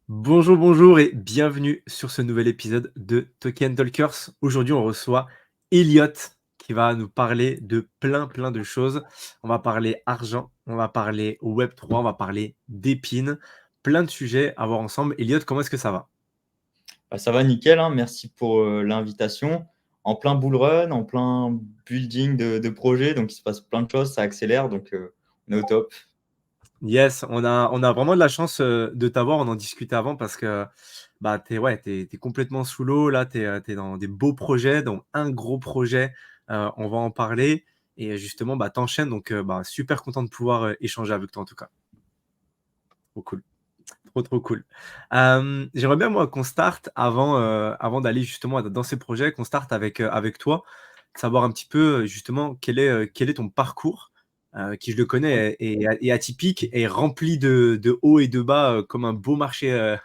Bonjour, bonjour et bienvenue sur ce nouvel épisode de Token Talkers. Aujourd'hui, on reçoit Elliot qui va nous parler de plein de choses. On va parler argent, on va parler Web3, on va parler d'épines, plein de sujets à voir ensemble. Elliot, comment est-ce que ça va? Bah, ça va nickel, hein. Merci pour l'invitation. En plein bull run, en plein building de projet, donc il se passe plein de choses, ça accélère, donc on est au top. Yes, on a vraiment de la chance de t'avoir. On en discutait avant parce que bah, t'es complètement sous l'eau. Là, t'es dans des beaux projets, donc un gros projet. On va en parler. Et justement, bah, t'enchaînes. Donc, bah, super content de pouvoir échanger avec toi en tout cas. Trop cool. Trop cool. J'aimerais bien, moi, qu'on starte avant d'aller justement dans ces projets, qu'on starte avec toi, savoir un petit peu justement quel est ton parcours, qui je le Ouais. connais est atypique et rempli de hauts et de bas, comme Ouais. un beau marché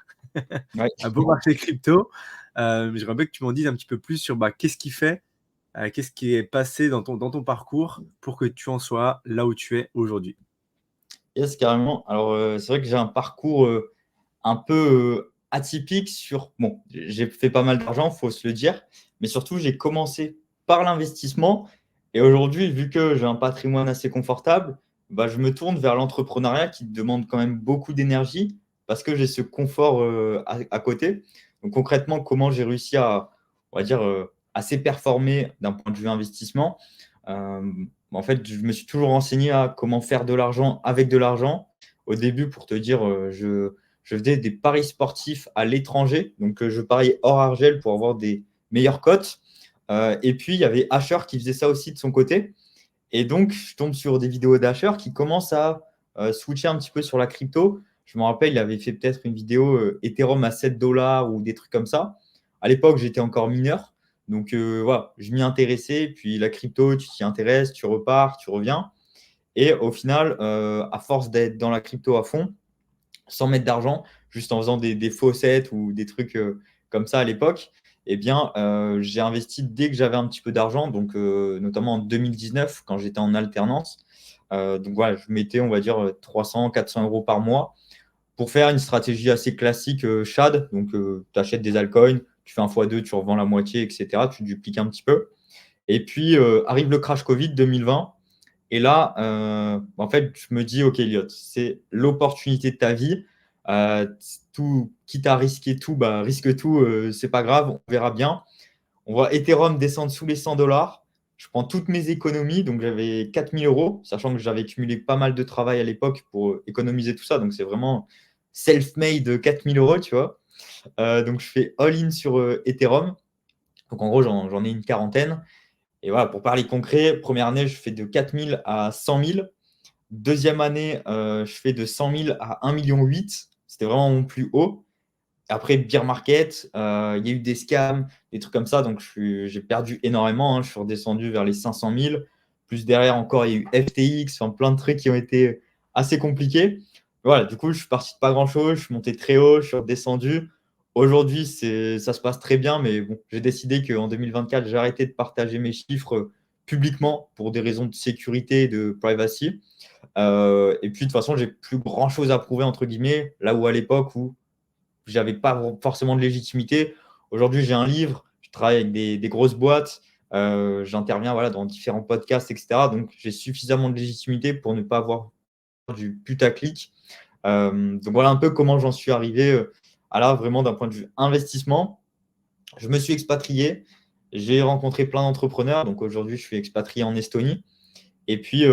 crypto. J'aimerais bien que tu m'en dises un petit peu plus sur bah, qu'est-ce qui est passé dans ton parcours pour que tu en sois là où tu es aujourd'hui. Yes, carrément. Alors, c'est vrai que j'ai un parcours un peu atypique sur. Bon, j'ai fait pas mal d'argent, faut se le dire, mais surtout, j'ai commencé par l'investissement. Et aujourd'hui, vu que j'ai un patrimoine assez confortable, bah, je me tourne vers l'entrepreneuriat qui demande quand même beaucoup d'énergie parce que j'ai ce confort à côté. Donc, concrètement, comment j'ai réussi à, on va dire, assez performer d'un point de vue investissement. Euh, En fait, je me suis toujours renseigné à comment faire de l'argent avec de l'argent. Au début, pour te dire, je faisais des paris sportifs à l'étranger. Donc, je pariais hors argel pour avoir des meilleures cotes. Et puis, il y avait Asher qui faisait ça aussi de son côté. Et donc, je tombe sur des vidéos d'Asher qui commencent à switcher un petit peu sur la crypto. Je me rappelle, il avait fait peut-être une vidéo Ethereum à 7 dollars ou des trucs comme ça. À l'époque, j'étais encore mineur. Donc, voilà, je m'y intéressais. Puis, la crypto, tu t'y intéresses, tu repars, tu reviens. Et au final, à force d'être dans la crypto à fond, sans mettre d'argent, juste en faisant des faussettes ou des trucs comme ça à l'époque, eh bien, j'ai investi dès que j'avais un petit peu d'argent, donc notamment en 2019 quand j'étais en alternance. Donc voilà, je mettais, on va dire, 300, 400 euros par mois pour faire une stratégie assez classique SHAD. Donc, tu achètes des altcoins, tu fais un x2, tu revends la moitié, etc. Tu dupliques un petit peu. Et puis, arrive le crash Covid 2020. Et là, en fait, je me dis, OK, Elliot, c'est l'opportunité de ta vie. Tout, quitte à risquer tout, bah, risque tout, c'est pas grave, on verra bien. On voit Ethereum descendre sous les 100 dollars. Je prends toutes mes économies, donc j'avais 4000 euros, sachant que j'avais cumulé pas mal de travail à l'époque pour économiser tout ça. Donc c'est vraiment self-made 4000 euros, tu vois. Donc je fais all-in sur Ethereum. Donc en gros, j'en ai une quarantaine. Et voilà, pour parler concret, première année, je fais de 4000 à 100 000. Deuxième année, je fais de 100 000 à 1,8 million. C'était vraiment mon plus haut. Après, bear market, il y a eu des scams, des trucs comme ça. Donc, j'ai perdu énormément, hein. Je suis redescendu vers les 500 000. Plus derrière encore, il y a eu FTX, enfin, plein de trucs qui ont été assez compliqués. Voilà, du coup, je suis parti de pas grand-chose. Je suis monté très haut, je suis redescendu. Aujourd'hui, ça se passe très bien, mais bon, j'ai décidé qu'en 2024, j'ai arrêté de partager mes chiffres publiquement pour des raisons de sécurité et de privacy. Et puis, de toute façon, j'ai plus grand-chose à prouver, entre guillemets, là où à l'époque où j'avais pas forcément de légitimité. Aujourd'hui, j'ai un livre, je travaille avec des grosses boîtes, j'interviens voilà, dans différents podcasts, etc. Donc, j'ai suffisamment de légitimité pour ne pas avoir du putaclic. Donc, voilà un peu comment j'en suis arrivé à là, vraiment d'un point de vue investissement. Je me suis expatrié, j'ai rencontré plein d'entrepreneurs. Donc, aujourd'hui, je suis expatrié en Estonie. Et puis,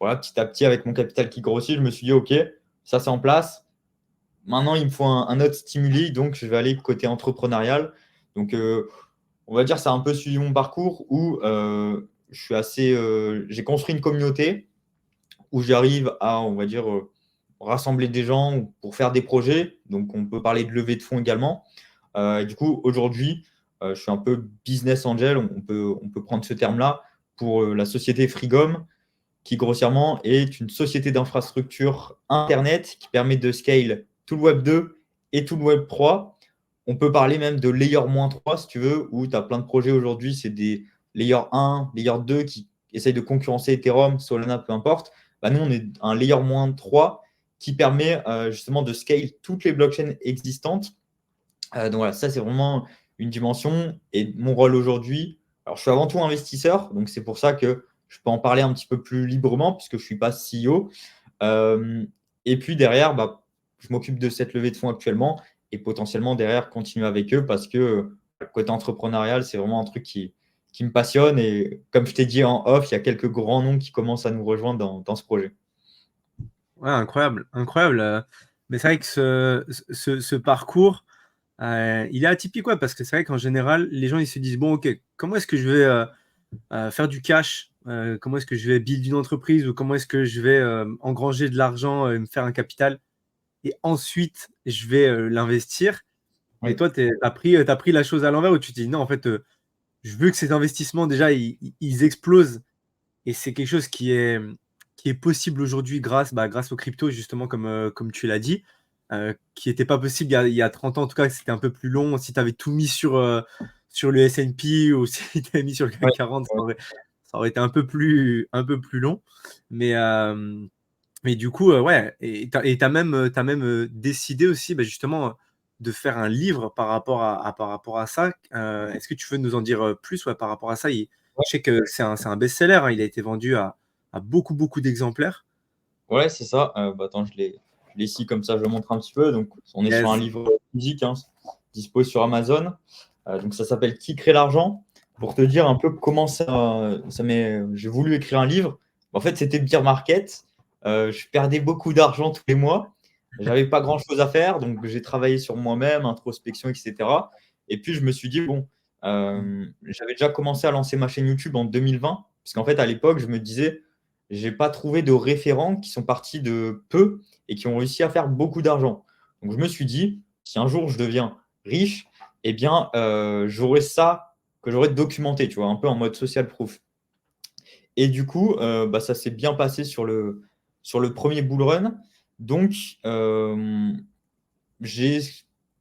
voilà, petit à petit, avec mon capital qui grossit, je me suis dit, OK, ça c'est en place. Maintenant, il me faut un autre stimuli, donc je vais aller côté entrepreneurial. Donc, on va dire, c'est un peu suivi mon parcours où je suis assez, j'ai construit une communauté où j'arrive à, on va dire, rassembler des gens pour faire des projets. Donc, on peut parler de levée de fonds également. Et du coup, aujourd'hui, je suis un peu business angel, on peut prendre ce terme-là pour la société Frigom, qui grossièrement est une société d'infrastructure Internet qui permet de scale tout le Web 2 et tout le Web 3. On peut parler même de layer-3 si tu veux, où tu as plein de projets aujourd'hui, c'est des layer 1, layer 2 qui essayent de concurrencer Ethereum, Solana, peu importe. Bah, nous, on est un layer-3 qui permet justement de scale toutes les blockchains existantes. Donc voilà, ça c'est vraiment une dimension. Et mon rôle aujourd'hui, alors je suis avant tout investisseur, donc c'est pour ça que je peux en parler un petit peu plus librement puisque je ne suis pas CEO. Et puis derrière, je m'occupe de cette levée de fonds actuellement et potentiellement derrière continuer avec eux parce que le côté entrepreneurial, c'est vraiment un truc qui me passionne. Et comme je t'ai dit en off, il y a quelques grands noms qui commencent à nous rejoindre dans ce projet. Ouais, incroyable, incroyable. Mais c'est vrai que ce parcours, il est atypique, ouais, parce que c'est vrai qu'en général, les gens ils se disent, bon, ok, comment est-ce que je vais faire du cash? Comment est-ce que je vais build une entreprise ou comment est-ce que je vais engranger de l'argent, me faire un capital et ensuite je vais l'investir. Mais Oui, toi, t'as pris la chose à l'envers où tu te dis, non, en fait, je veux que ces investissements, déjà, ils explosent. Et c'est quelque chose qui est possible aujourd'hui grâce aux cryptos, justement, comme tu l'as dit, qui n'était pas possible il y a 30 ans, en tout cas, c'était un peu plus long. Si tu avais tout mis sur le S&P ou si tu avais mis sur le CAC oui, 40, oui. ça aurait été un peu plus long. Mais, mais du coup, ouais, et tu as même, décidé aussi, justement, de faire un livre par rapport à ça. Est-ce que tu veux nous en dire plus, ouais, par rapport à ça? Je sais que c'est un best-seller, hein, il a été vendu à beaucoup, beaucoup d'exemplaires. Ouais, c'est ça. Attends, je l'ai ici comme ça, je le montre un petit peu. Donc, on est sur un Yes. livre physique, hein, dispo sur Amazon. Donc, ça s'appelle Qui crée l'argent? Pour te dire un peu comment j'ai voulu écrire un livre. En fait, c'était le bear market. Je perdais beaucoup d'argent tous les mois. J'avais pas grand-chose à faire, donc j'ai travaillé sur moi-même, introspection, etc. Et puis, je me suis dit, bon, j'avais déjà commencé à lancer ma chaîne YouTube en 2020, parce qu'en fait, à l'époque, je me disais, j'ai pas trouvé de référents qui sont partis de peu et qui ont réussi à faire beaucoup d'argent. Donc, je me suis dit, si un jour je deviens riche, eh bien, j'aurai ça que j'aurais documenté, tu vois, un peu en mode social proof. Et du coup, ça s'est bien passé sur le premier bull run. Donc, j'ai,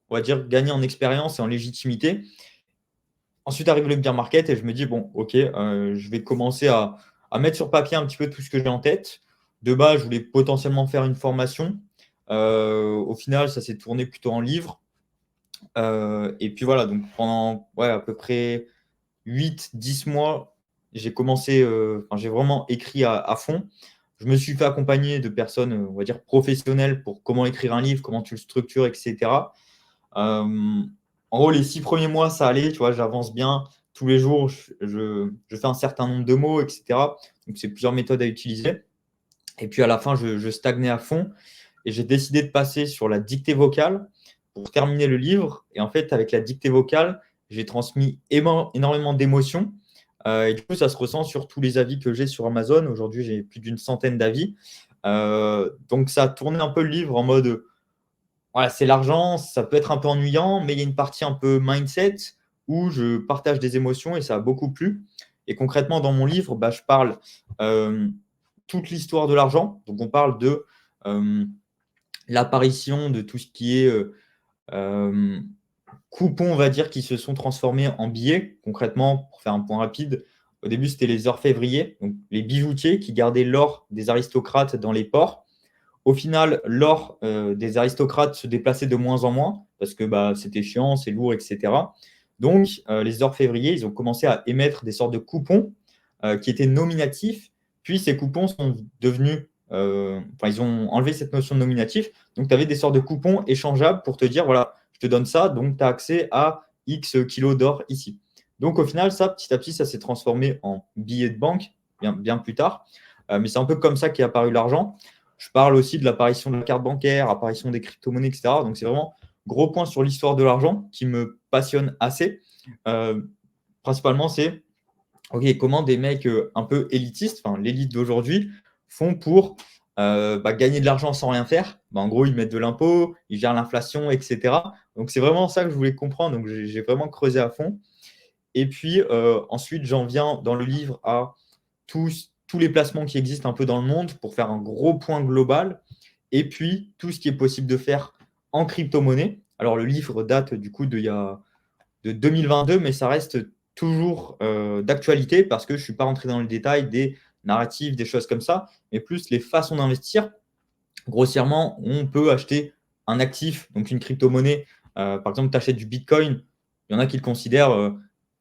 on va dire, gagné en expérience et en légitimité. Ensuite arrive le bear market et je me dis, bon, ok, je vais commencer à mettre sur papier un petit peu tout ce que j'ai en tête. De base, je voulais potentiellement faire une formation. Au final, ça s'est tourné plutôt en livre. Et puis voilà, donc pendant à peu près 8 10 mois, j'ai vraiment écrit à fond. Je me suis fait accompagner de personnes, on va dire, professionnelles pour comment écrire un livre, comment tu le structures, etc. Euh, En gros, les 6 premiers mois, ça allait, tu vois, j'avance bien. Tous les jours, je fais un certain nombre de mots, etc. Donc, c'est plusieurs méthodes à utiliser. Et puis, à la fin, je stagnais à fond. Et j'ai décidé de passer sur la dictée vocale pour terminer le livre. Et en fait, avec la dictée vocale, j'ai transmis énormément d'émotions. Et du coup, ça se ressent sur tous les avis que j'ai sur Amazon. Aujourd'hui, j'ai plus d'une centaine d'avis. Donc, ça a tourné un peu le livre en mode, voilà, c'est l'argent, ça peut être un peu ennuyant, mais il y a une partie un peu mindset où je partage des émotions et ça a beaucoup plu. Et concrètement, dans mon livre, je parle euh, toute l'histoire de l'argent. Donc, on parle de euh, l'apparition de tout ce qui est euh, coupons, on va dire, qui se sont transformés en billets. Concrètement, pour faire un point rapide, au début, c'était les orfèvriers, donc les bijoutiers qui gardaient l'or des aristocrates dans les ports. Au final, l'or des aristocrates se déplaçait de moins en moins parce que c'était chiant, c'est lourd, etc. Donc, les orfèvriers, ils ont commencé à émettre des sortes de coupons qui étaient nominatifs. Puis, ces coupons sont devenus, ils ont enlevé cette notion de nominatif. Donc, tu avais des sortes de coupons échangeables pour te dire, voilà, je te donne ça, donc tu as accès à X kilos d'or ici. Donc, au final, ça, petit à petit, ça s'est transformé en billets de banque bien, bien plus tard. Mais c'est un peu comme ça qu'est apparu l'argent. Je parle aussi de l'apparition de la carte bancaire, apparition des crypto-monnaies, etc. Donc, c'est vraiment gros point sur l'histoire de l'argent qui me passionne assez. Euh, Principalement, c'est comment des mecs un peu élitistes, enfin l'élite d'aujourd'hui, font pour gagner de l'argent sans rien faire. En gros, ils mettent de l'impôt, ils gèrent l'inflation, etc. Donc, c'est vraiment ça que je voulais comprendre. Donc, j'ai vraiment creusé à fond. Et puis, ensuite, j'en viens dans le livre à tous les placements qui existent un peu dans le monde pour faire un gros point global. Et puis, tout ce qui est possible de faire en crypto-monnaie. Alors, le livre date du coup de 2022, mais ça reste toujours d'actualité parce que je ne suis pas rentré dans le détail des narratifs, des choses comme ça, mais plus les façons d'investir. grossièrement, on peut acheter un actif, donc une crypto-monnaie. Par exemple, tu achètes du Bitcoin. Il y en a qui le considèrent,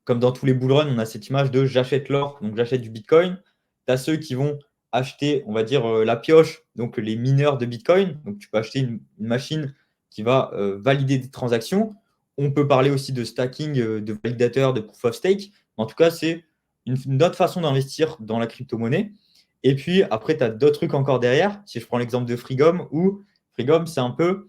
comme dans tous les bull runs, on a cette image de j'achète l'or, donc j'achète du Bitcoin. Tu as ceux qui vont acheter, on va dire, la pioche, donc les mineurs de Bitcoin. Donc tu peux acheter une machine qui va valider des transactions. On peut parler aussi de stacking, de validateur, de proof of stake. En tout cas, c'est une autre façon d'investir dans la crypto-monnaie. Et puis après, tu as d'autres trucs encore derrière. Si je prends l'exemple de Freegom, où Freegom, c'est un peu,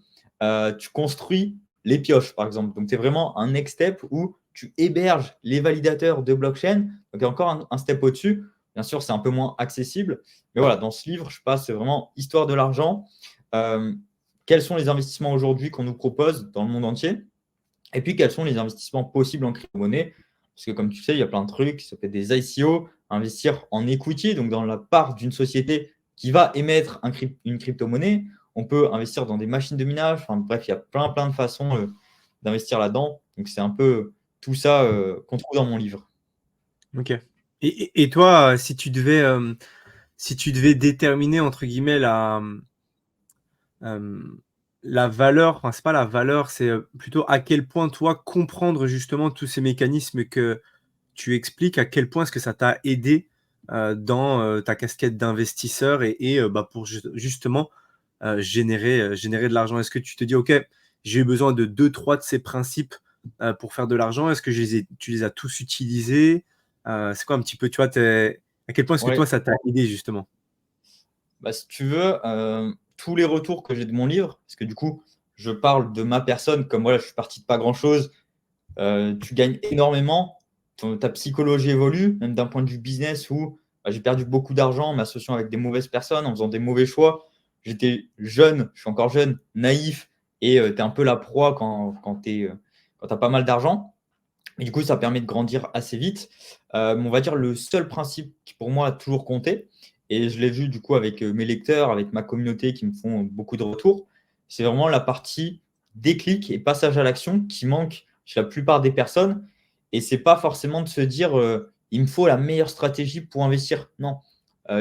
tu construis les pioches, par exemple. Donc, tu es vraiment un next step où tu héberges les validateurs de blockchain. Donc, il y a encore un step au-dessus. Bien sûr, c'est un peu moins accessible. Mais voilà, dans ce livre, je passe vraiment histoire de l'argent. Euh, Quels sont les investissements aujourd'hui qu'on nous propose dans le monde entier? Et puis, quels sont les investissements possibles en crypto-monnaie? Parce que, comme tu sais, il y a plein de trucs. Ça peut être des ICO, investir en equity, donc dans la part d'une société qui va émettre une crypto-monnaie. On peut investir dans des machines de minage. Enfin, bref, il y a plein de façons d'investir là-dedans. Donc, c'est un peu tout ça qu'on trouve dans mon livre. Ok. Et toi, si tu devais déterminer, entre guillemets, euh, la valeur, enfin, c'est pas la valeur, c'est plutôt à quel point toi, comprendre justement tous ces mécanismes que tu expliques, à quel point est-ce que ça t'a aidé dans ta casquette d'investisseur et pour justement générer de l'argent. Est-ce que tu te dis, OK, j'ai eu besoin de deux, trois de ces principes pour faire de l'argent. Est-ce que tu les as tous utilisés? C'est quoi un petit peu, tu vois, à quel point est-ce que Ouais. toi, ça t'a aidé justement? Bah, si tu veux, tous les retours que j'ai de mon livre, parce que du coup, je parle de ma personne, comme voilà, je suis parti de pas grand-chose. Tu gagnes énormément, ta psychologie évolue, même d'un point de vue business où bah, j'ai perdu beaucoup d'argent en m'associant avec des mauvaises personnes, en faisant des mauvais choix. J'étais jeune, je suis encore jeune, naïf, et tu es un peu la proie quand tu as pas mal d'argent. Et du coup, ça permet de grandir assez vite. Mais on va dire le seul principe qui pour moi a toujours compté, et je l'ai vu du coup avec mes lecteurs, avec ma communauté qui me font beaucoup de retours, c'est vraiment la partie déclic et passage à l'action qui manque chez la plupart des personnes. Et c'est pas forcément de se dire il me faut la meilleure stratégie pour investir. Non.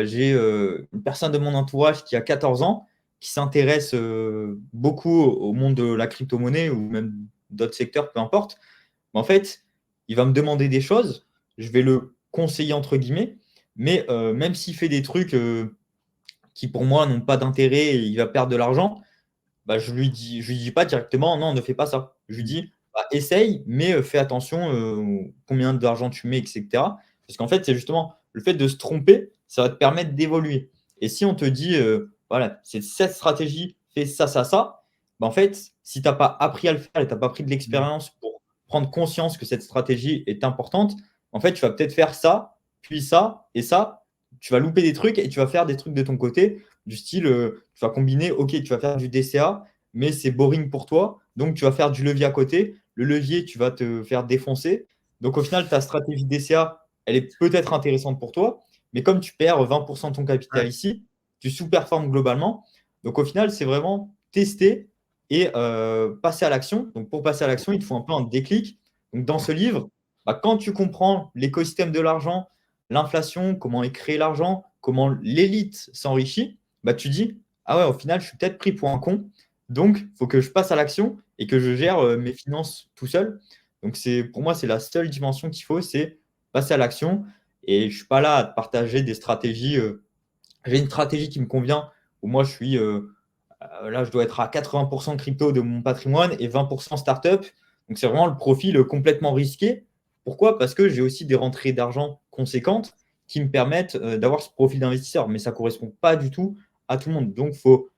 J'ai une personne de mon entourage qui a 14 ans, qui s'intéresse beaucoup au monde de la crypto-monnaie ou même d'autres secteurs, peu importe. Mais en fait, il va me demander des choses, je vais le conseiller entre guillemets, mais même s'il fait des trucs qui pour moi n'ont pas d'intérêt et il va perdre de l'argent, bah, je lui dis pas directement non, ne fais pas ça. Je lui dis bah, essaye, mais fais attention combien d'argent tu mets, etc. Parce qu'en fait, c'est justement le fait de se tromper, ça va te permettre d'évoluer. Et si on te dit voilà, c'est cette stratégie, fais ça, bah, en fait, si tu n'as pas appris à le faire et tu n'as pas pris de l'expérience pour prendre conscience que cette stratégie est importante, en fait, tu vas peut-être faire ça, puis ça et ça. Tu vas louper des trucs et tu vas faire des trucs de ton côté du style, tu vas combiner, ok, tu vas faire du DCA, mais c'est boring pour toi, donc tu vas faire du levier à côté. Le levier, tu vas te faire défoncer. Donc au final, ta stratégie DCA, elle est peut-être intéressante pour toi, mais comme tu perds 20% de ton capital Ouais. ici, tu sous-performes globalement. Donc au final, c'est vraiment tester et passer à l'action. Donc pour passer à l'action, il te faut un peu un déclic. Donc dans ce livre, bah, quand tu comprends l'écosystème de l'argent, l'inflation, comment est créé l'argent, comment l'élite s'enrichit, bah, tu dis, ah ouais, au final, je suis peut-être pris pour un con. Donc, il faut que je passe à l'action et que je gère mes finances tout seul. Donc, pour moi, c'est la seule dimension qu'il faut, c'est passer à l'action. Et je ne suis pas là à te partager des stratégies. J'ai une stratégie qui me convient où moi, là, je dois être à 80% crypto de mon patrimoine et 20% startup. Donc, c'est vraiment le profil complètement risqué. Pourquoi? Parce que j'ai aussi des rentrées d'argent conséquentes qui me permettent d'avoir ce profil d'investisseur. Mais ça ne correspond pas du tout à tout le monde. Donc, il faut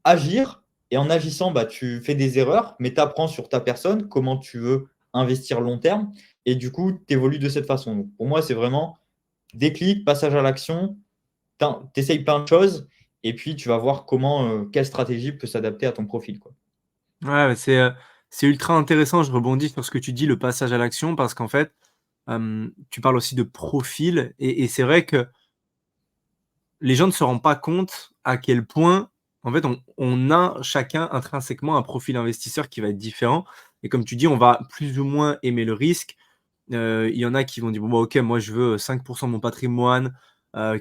agir. Et en agissant, bah, tu fais des erreurs, mais tu apprends sur ta personne comment tu veux investir long terme. Et du coup, tu évolues de cette façon. Donc, pour moi, c'est vraiment déclic, passage à l'action, tu essayes plein de choses et puis tu vas voir quelle stratégie peut s'adapter à ton profil, quoi. Ouais, c'est ultra intéressant. Je rebondis sur ce que tu dis, le passage à l'action, parce qu'en fait, tu parles aussi de profil et c'est vrai que les gens ne se rendent pas compte à quel point, en fait, on a chacun intrinsèquement un profil investisseur qui va être différent et comme tu dis, on va plus ou moins aimer le risque. Il y en a qui vont dire: «Bon, bah, OK, moi je veux 5 de mon patrimoine,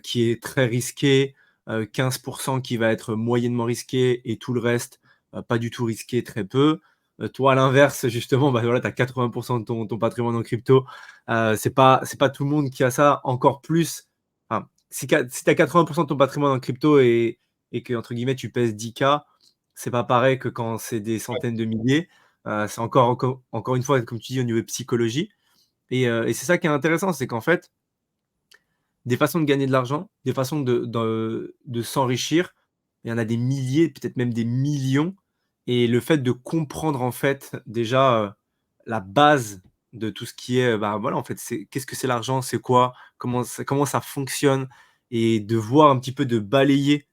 qui est très risqué, 15% qui va être moyennement risqué et tout le reste, pas du tout risqué, très peu. Toi, à l'inverse, justement, bah, voilà, tu as 80% de ton patrimoine en crypto. C'est pas tout le monde qui a ça, encore plus. Enfin, si tu as 80% de ton patrimoine en crypto et que, entre guillemets, tu pèses 10K, c'est pas pareil que quand c'est des centaines de milliers. C'est encore une fois, comme tu dis, au niveau psychologie. Et c'est ça qui est intéressant, c'est qu'en fait, des façons de gagner de l'argent, des façons de s'enrichir, il y en a des milliers, peut-être même des millions. Et le fait de comprendre en fait déjà la base de tout ce qui est, bah voilà, en fait, c'est qu'est-ce que c'est l'argent, c'est quoi, comment ça fonctionne, et de voir un petit peu, de balayer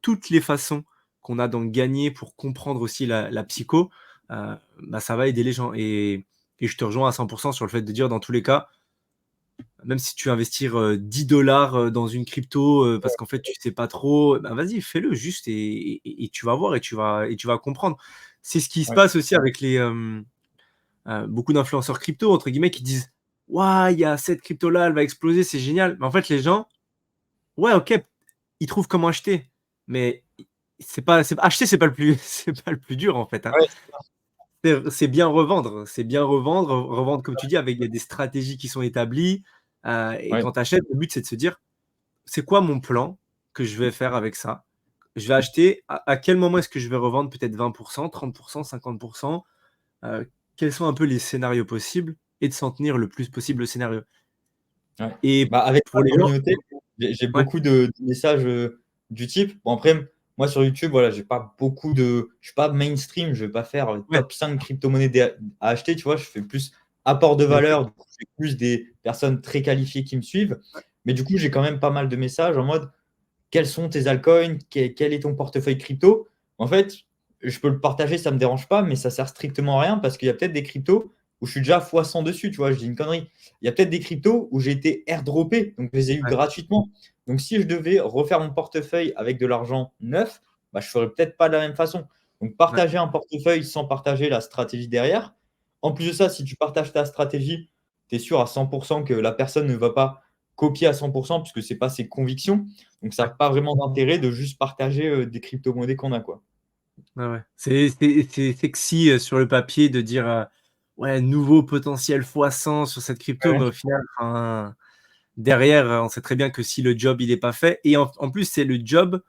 toutes les façons qu'on a d'en gagner pour comprendre aussi la psycho, bah, ça va aider les gens. Et je te rejoins à 100% sur le fait de dire, dans tous les cas, même si tu veux investir 10 $ dans une crypto, parce qu'en fait tu sais pas trop, bah, vas-y, fais-le juste, et tu vas voir, et tu vas comprendre. C'est ce qui se Ouais, passe aussi avec beaucoup d'influenceurs crypto, entre guillemets, qui disent: «Ouah, il y a cette crypto là, elle va exploser, c'est génial». Mais en fait, les gens, ouais, OK, ils trouvent comment acheter, mais acheter, c'est pas le plus c'est pas le plus dur, en fait, hein. ouais, C'est bien revendre, revendre, comme tu dis, avec des stratégies qui sont établies, et ouais, quand tu achètes, le but c'est de se dire: «C'est quoi mon plan que je vais faire avec ça? Je vais acheter, à quel moment est-ce que je vais revendre, peut-être 20%, 30%, 50%, quels sont un peu les scénarios possibles?» et de s'en tenir le plus possible au scénario. ouais. Et Bah, avec pour ma les gens, communauté, j'ai ouais, beaucoup de messages du type. Bon, après, moi sur YouTube, voilà, j'ai pas beaucoup de. Je suis pas mainstream, je vais pas faire ouais, top 5 crypto-monnaies à acheter, tu vois. Je fais plus apport de bien sûr, valeur, du coup, j'ai plus des personnes très qualifiées qui me suivent. ouais, Mais du coup, j'ai quand même pas mal de messages en mode quels sont tes altcoins, quel est ton portefeuille crypto. En fait, je peux le partager, ça ne me dérange pas, mais ça sert strictement à rien parce qu'il y a peut-être des cryptos où je suis déjà x100 dessus, tu vois, je dis une connerie. Il y a peut-être des cryptos où j'ai été airdroppé, donc je les ai eu ouais, gratuitement. Donc si je devais refaire mon portefeuille avec de l'argent neuf, bah, je ne ferais peut-être pas de la même façon. Donc ouais, partager un portefeuille sans partager la stratégie derrière. En plus de ça, si tu partages ta stratégie, tu es sûr à 100% que la personne ne va pas copier à 100% puisque ce n'est pas ses convictions. Donc, ça n'a ouais. pas vraiment d'intérêt de juste partager des crypto-monnaies qu'on a, quoi. Ouais, ouais. C'est sexy, sur le papier, de dire, «Ouais, nouveau potentiel x100 sur cette crypto», mais Ouais, au final, enfin, derrière, on sait très bien que si le job il est pas fait, et en plus c'est le job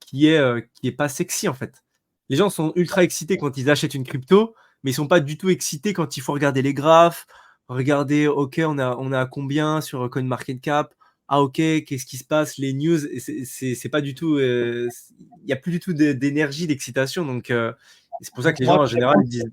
qui est pas sexy, en fait. Les gens sont ultra excités quand ils achètent une crypto, mais ils sont pas du tout excités quand il faut regarder les graphes, regarder, OK, on est à combien sur CoinMarketCap? Ah, OK, qu'est-ce qui se passe? Les news, et c'est pas du tout, il y a plus du tout d'énergie, d'excitation, donc c'est pour ça que les moi, gens en général ils disent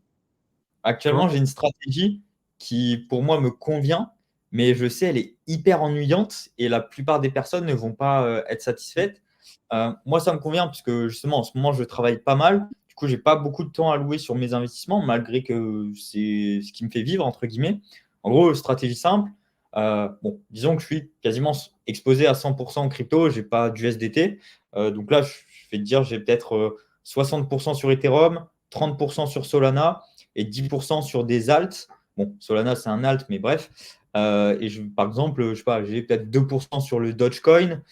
actuellement, comment? j'ai une stratégie qui, pour moi, me convient, mais je sais, elle est hyper ennuyante et la plupart des personnes ne vont pas être satisfaites. Moi, ça me convient puisque justement, en ce moment, je travaille pas mal. Du coup, j'ai pas beaucoup de temps à louer sur mes investissements, malgré que c'est ce qui me fait vivre, entre guillemets. En gros, stratégie simple. Bon, disons que je suis quasiment exposé à 100% en crypto, j'ai pas d'USDT. Donc là, je vais te dire, j'ai peut-être 60% sur Ethereum, 30% sur Solana et 10% sur des alts. Bon, Solana, c'est un alt, mais bref. Par exemple, je sais pas, j'ai peut-être 2% sur le Dogecoin,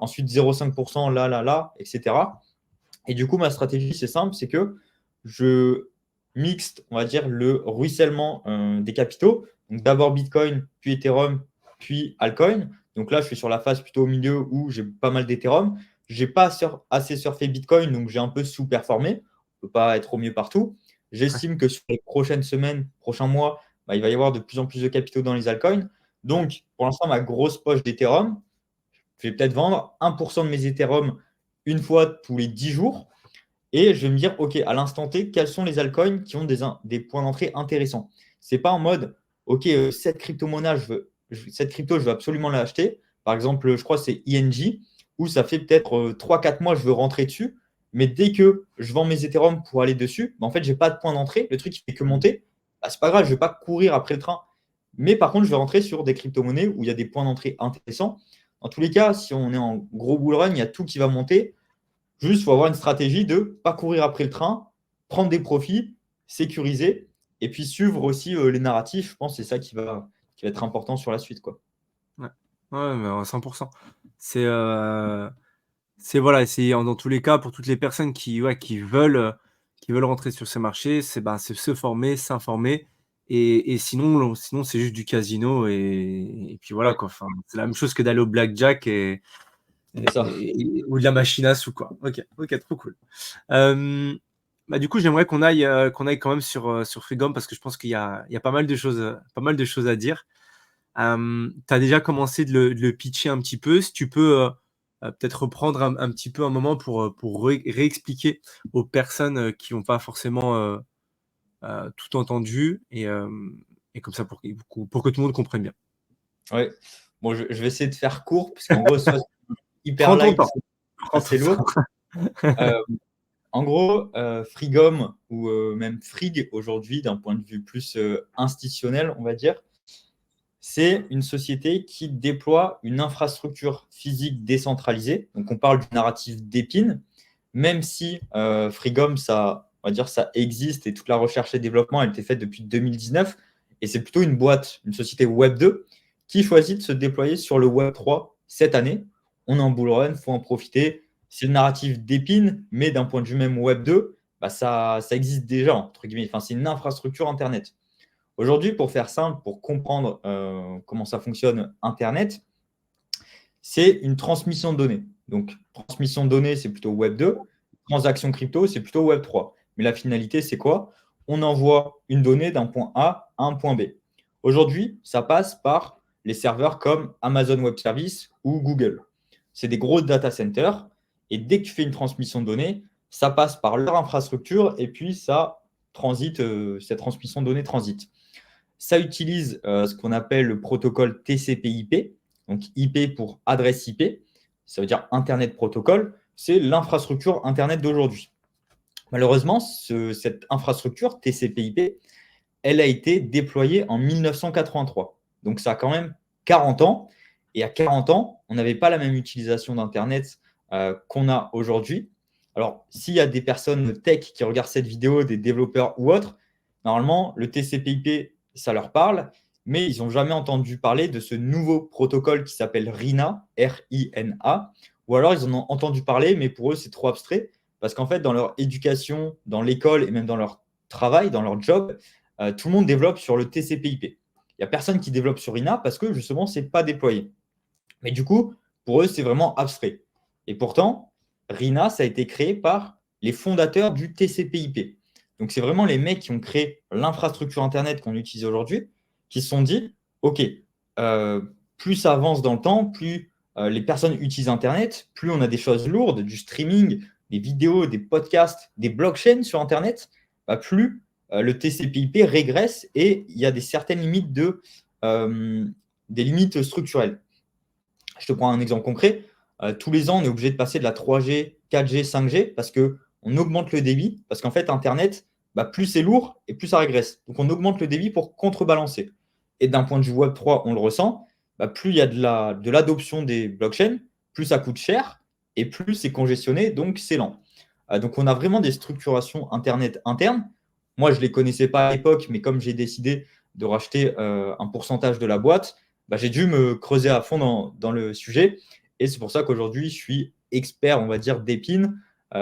ensuite 0,5% là, là, là, etc. Et du coup, ma stratégie, c'est simple, c'est que je mixte, on va dire, le ruissellement des capitaux. Donc d'abord Bitcoin, puis Ethereum, puis Altcoin. Donc là, je suis sur la phase plutôt au milieu où j'ai pas mal d'Ethereum. Je n'ai pas assez surfé Bitcoin, donc j'ai un peu sous-performé. On ne peut pas être au mieux partout. Ouais, J'estime que sur les prochaines semaines, prochains mois, bah, il va y avoir de plus en plus de capitaux dans les altcoins. Donc, pour l'instant, ma grosse poche d'Ethereum, je vais peut-être vendre 1% de mes Ethereum une fois tous les 10 jours. Et je vais me dire, OK, à l'instant T, quels sont les altcoins qui ont des points d'entrée intéressants. Ce n'est pas en mode, OK, cette crypto-monnaie, cette crypto, je veux absolument l'acheter. Par exemple, je crois que c'est ING, où ça fait peut-être 3-4 mois, je veux rentrer dessus. Mais dès que je vends mes Ethereum pour aller dessus, bah, en fait, je n'ai pas de point d'entrée. Le truc, il fait que monter. Bah, ce n'est pas grave, je ne vais pas courir après le train. Mais par contre, je vais rentrer sur des crypto-monnaies où il y a des points d'entrée intéressants. Dans tous les cas, si on est en gros bull run, il y a tout qui va monter. Juste, il faut avoir une stratégie de ne pas courir après le train, prendre des profits, sécuriser, et puis suivre aussi les narratifs. Je pense que c'est ça qui va être important sur la suite, quoi. ouais. Ouais, mais à 100%. C'est, voilà, c'est dans tous les cas pour toutes les personnes qui veulent rentrer sur ce marché, c'est se former, s'informer et sinon c'est juste du casino et puis voilà Ouais, quoi. Enfin, c'est la même chose que d'aller au blackjack c'est ça. ou de la machine à sous quoi. OK, OK, trop cool. Hem, du coup, j'aimerais qu'on aille quand même sur Freegum parce que je pense qu'il y a pas mal de choses à dire. Tu as déjà commencé de le pitcher un petit peu. Si tu peux, peut-être reprendre un petit peu un moment pour réexpliquer aux personnes, qui n'ont pas forcément, tout entendu et comme ça pour que tout le monde comprenne bien. Ouais. Bon, je vais essayer de faire court, parce qu'en gros, soit c'est hyper Prends ton light, temps, soit prends ton assez lourd. temps. Euh, En gros, Frigom ou même Frig aujourd'hui, d'un point de vue plus institutionnel, on va dire, c'est une société qui déploie une infrastructure physique décentralisée. Donc, on parle du narratif d'Epine, même si Frigom, ça, on va dire, ça existe et toute la recherche et développement, elle a été faite depuis 2019. Et c'est plutôt une boîte, une société Web 2, qui choisit de se déployer sur le Web 3 cette année. On est en bull run, il faut en profiter. C'est le narratif d'Epine, mais d'un point de vue même Web 2, bah ça existe déjà, entre guillemets. Enfin, c'est une infrastructure Internet. Aujourd'hui, pour faire simple, pour comprendre comment ça fonctionne Internet, c'est une transmission de données. Donc, transmission de données, c'est plutôt Web 2. Transaction crypto, c'est plutôt Web 3. Mais la finalité, c'est quoi? On envoie une donnée d'un point A à un point B. Aujourd'hui, ça passe par les serveurs comme Amazon Web Services ou Google. C'est des gros data centers. Et dès que tu fais une transmission de données, ça passe par leur infrastructure et puis ça transite, cette transmission de données transite. Ça utilise ce qu'on appelle le protocole TCP/IP, donc IP pour adresse IP, ça veut dire Internet Protocol, c'est l'infrastructure Internet d'aujourd'hui. Malheureusement, cette infrastructure TCP/IP, elle a été déployée en 1983. Donc ça a quand même 40 ans. Et à 40 ans, on n'avait pas la même utilisation d'Internet qu'on a aujourd'hui. Alors, s'il y a des personnes tech qui regardent cette vidéo, des développeurs ou autres, normalement, le TCP/IP, ça leur parle, mais ils n'ont jamais entendu parler de ce nouveau protocole qui s'appelle RINA, R-I-N-A, ou alors ils en ont entendu parler, mais pour eux, c'est trop abstrait, parce qu'en fait, dans leur éducation, dans l'école et même dans leur travail, dans leur job, tout le monde développe sur le TCP/IP. Il n'y a personne qui développe sur RINA parce que justement, ce n'est pas déployé. Mais du coup, pour eux, c'est vraiment abstrait. Et pourtant, RINA, ça a été créé par les fondateurs du TCP/IP. Donc, c'est vraiment les mecs qui ont créé l'infrastructure Internet qu'on utilise aujourd'hui, qui se sont dit, OK, euh, plus ça avance dans le temps, plus les personnes utilisent Internet, plus on a des choses lourdes, du streaming, des vidéos, des podcasts, des blockchains sur Internet, bah, plus le TCP/IP régresse et il y a certaines limites des limites structurelles. Je te prends un exemple concret. Tous les ans, on est obligé de passer de la 3G, 4G, 5G parce qu'on augmente le débit. Parce qu'en fait, Internet, bah, plus c'est lourd et plus ça régresse. Donc, on augmente le débit pour contrebalancer. Et d'un point de vue Web 3, on le ressent. Bah, plus il y a de l'adoption des blockchains, plus ça coûte cher et plus c'est congestionné, donc c'est lent. Donc, on a vraiment des structurations Internet internes. Moi, je ne les connaissais pas à l'époque, mais comme j'ai décidé de racheter un pourcentage de la boîte, bah, j'ai dû me creuser à fond dans le sujet. Et c'est pour ça qu'aujourd'hui, je suis expert, on va dire, d'Épine.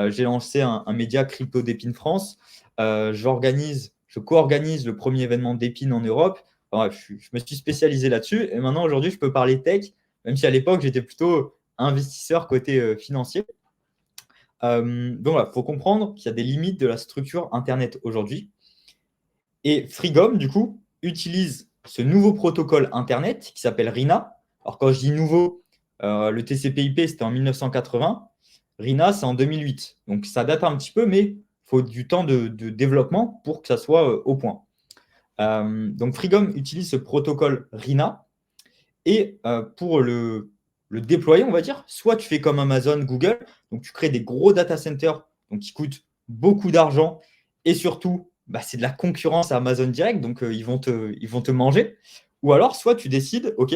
J'ai lancé un média crypto d'Épine France. Je co-organise le premier événement d'Épine en Europe. Enfin, bref, je me suis spécialisé là-dessus. Et maintenant, aujourd'hui, je peux parler tech, même si à l'époque, j'étais plutôt investisseur côté financier. Donc voilà, il faut comprendre qu'il y a des limites de la structure Internet aujourd'hui. Et Frigom, du coup, utilise ce nouveau protocole Internet qui s'appelle RINA. Alors, quand je dis nouveau, le TCP/IP, c'était en 1980. RINA, c'est en 2008. Donc, ça date un petit peu, mais il faut du temps de développement pour que ça soit au point. Donc, Frigom utilise ce protocole RINA. Et pour le déployer, on va dire, soit tu fais comme Amazon, Google, donc tu crées des gros data centers donc qui coûtent beaucoup d'argent et surtout, bah, c'est de la concurrence à Amazon direct, donc ils vont te manger. Ou alors, soit tu décides, OK,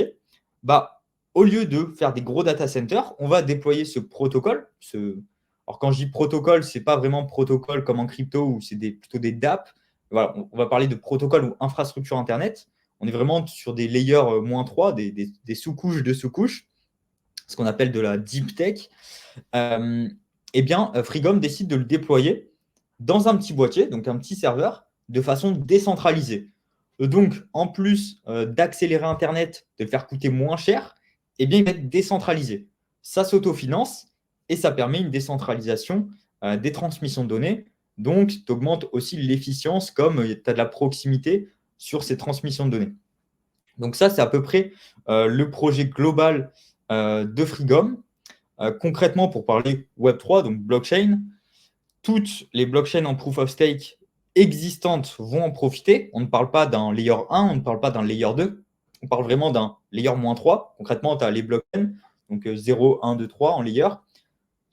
bah, au lieu de faire des gros data centers, on va déployer ce protocole. Alors, quand je dis protocole, ce n'est pas vraiment protocole comme en crypto où c'est plutôt des DApp. Voilà, on va parler de protocole ou infrastructure Internet. On est vraiment sur des layers -3, des sous-couches de sous-couches. ce qu'on appelle de la deep tech, Freegom décide de le déployer dans un petit boîtier, donc un petit serveur, de façon décentralisée. Donc, en plus d'accélérer Internet, de le faire coûter moins cher, il va être décentralisé. Ça s'autofinance et ça permet une décentralisation des transmissions de données. Donc, tu augmentes aussi l'efficience comme tu as de la proximité sur ces transmissions de données. Donc ça, c'est à peu près le projet global de Freegom. Concrètement, pour parler Web3, donc blockchain, toutes les blockchains en proof of stake existantes vont en profiter. On ne parle pas d'un layer 1, on ne parle pas d'un layer 2, on parle vraiment d'un layer -3. Concrètement, tu as les blockchains, donc 0, 1, 2, 3 en layer.